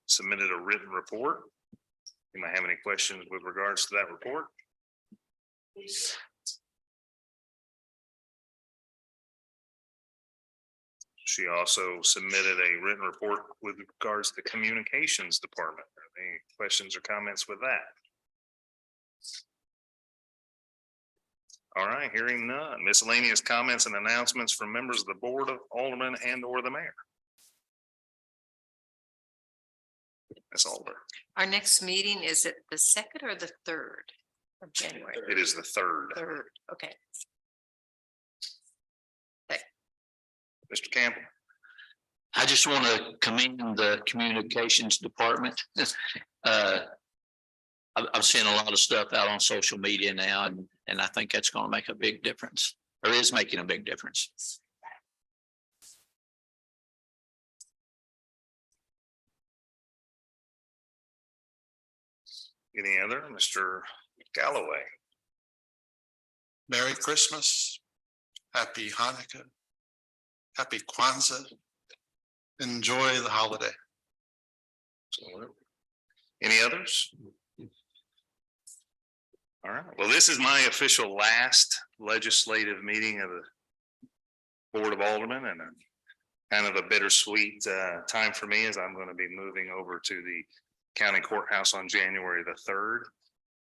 submitted a written report. You might have any questions with regards to that report? She also submitted a written report with regards to the communications department. Are there any questions or comments with that? All right, hearing none. Miscellaneous comments and announcements from members of the Board of Aldermen and or the mayor. That's Alder. Our next meeting, is it the second or the third of January? It is the third. Third, okay. Mr. Campbell. I just want to commend the communications department. I'm seeing a lot of stuff out on social media now, and I think that's going to make a big difference, or is making a big difference. Any other? Mr. Galloway. Merry Christmas, Happy Hanukkah, Happy Kwanzaa. Enjoy the holiday. Any others? All right, well, this is my official last legislative meeting of the Board of Aldermen, and kind of a bittersweet time for me as I'm going to be moving over to the county courthouse on January the 3rd.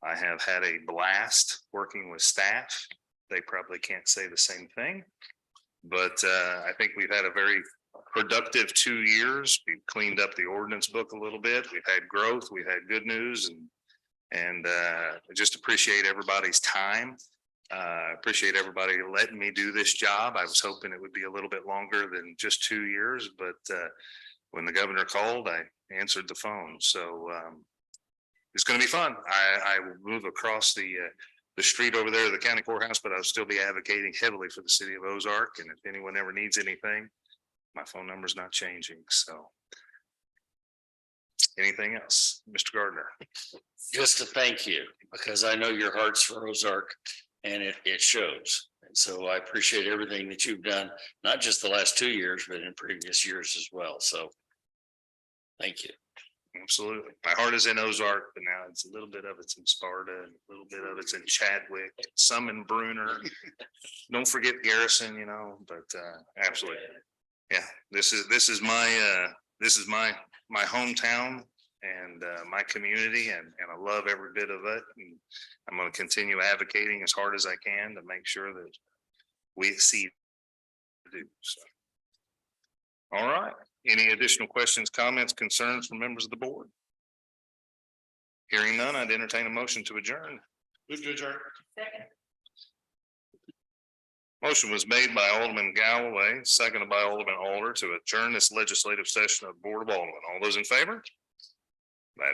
I have had a blast working with staff. They probably can't say the same thing, but I think we've had a very productive 2 years. We've cleaned up the ordinance book a little bit. We've had growth. We've had good news, and I just appreciate everybody's time. Appreciate everybody letting me do this job. I was hoping it would be a little bit longer than just 2 years, but when the governor called, I answered the phone. So it's going to be fun. I will move across the street over there to the county courthouse, but I'll still be advocating heavily for the city of Ozark. And if anyone ever needs anything, my phone number is not changing. So anything else, Mr. Gardner? Just to thank you, because I know your heart's for Ozark and it shows. And so I appreciate everything that you've done, not just the last 2 years, but in previous years as well. So thank you. Absolutely. My heart is in Ozark, but now it's a little bit of it's in Sparta and a little bit of it's in Chadwick, some in Bruner. Don't forget Garrison, but absolutely. Yeah, this is my hometown and my community, and I love every bit of it. And I'm going to continue advocating as hard as I can to make sure that we exceed. So. All right. Any additional questions, comments, concerns from members of the board? Hearing none, I'd entertain a motion to adjourn. Move to adjourn. Second. Motion was made by Alderman Galloway, seconded by Alderman Alder to adjourn this legislative session of Board of Aldermen. All those in favor? That is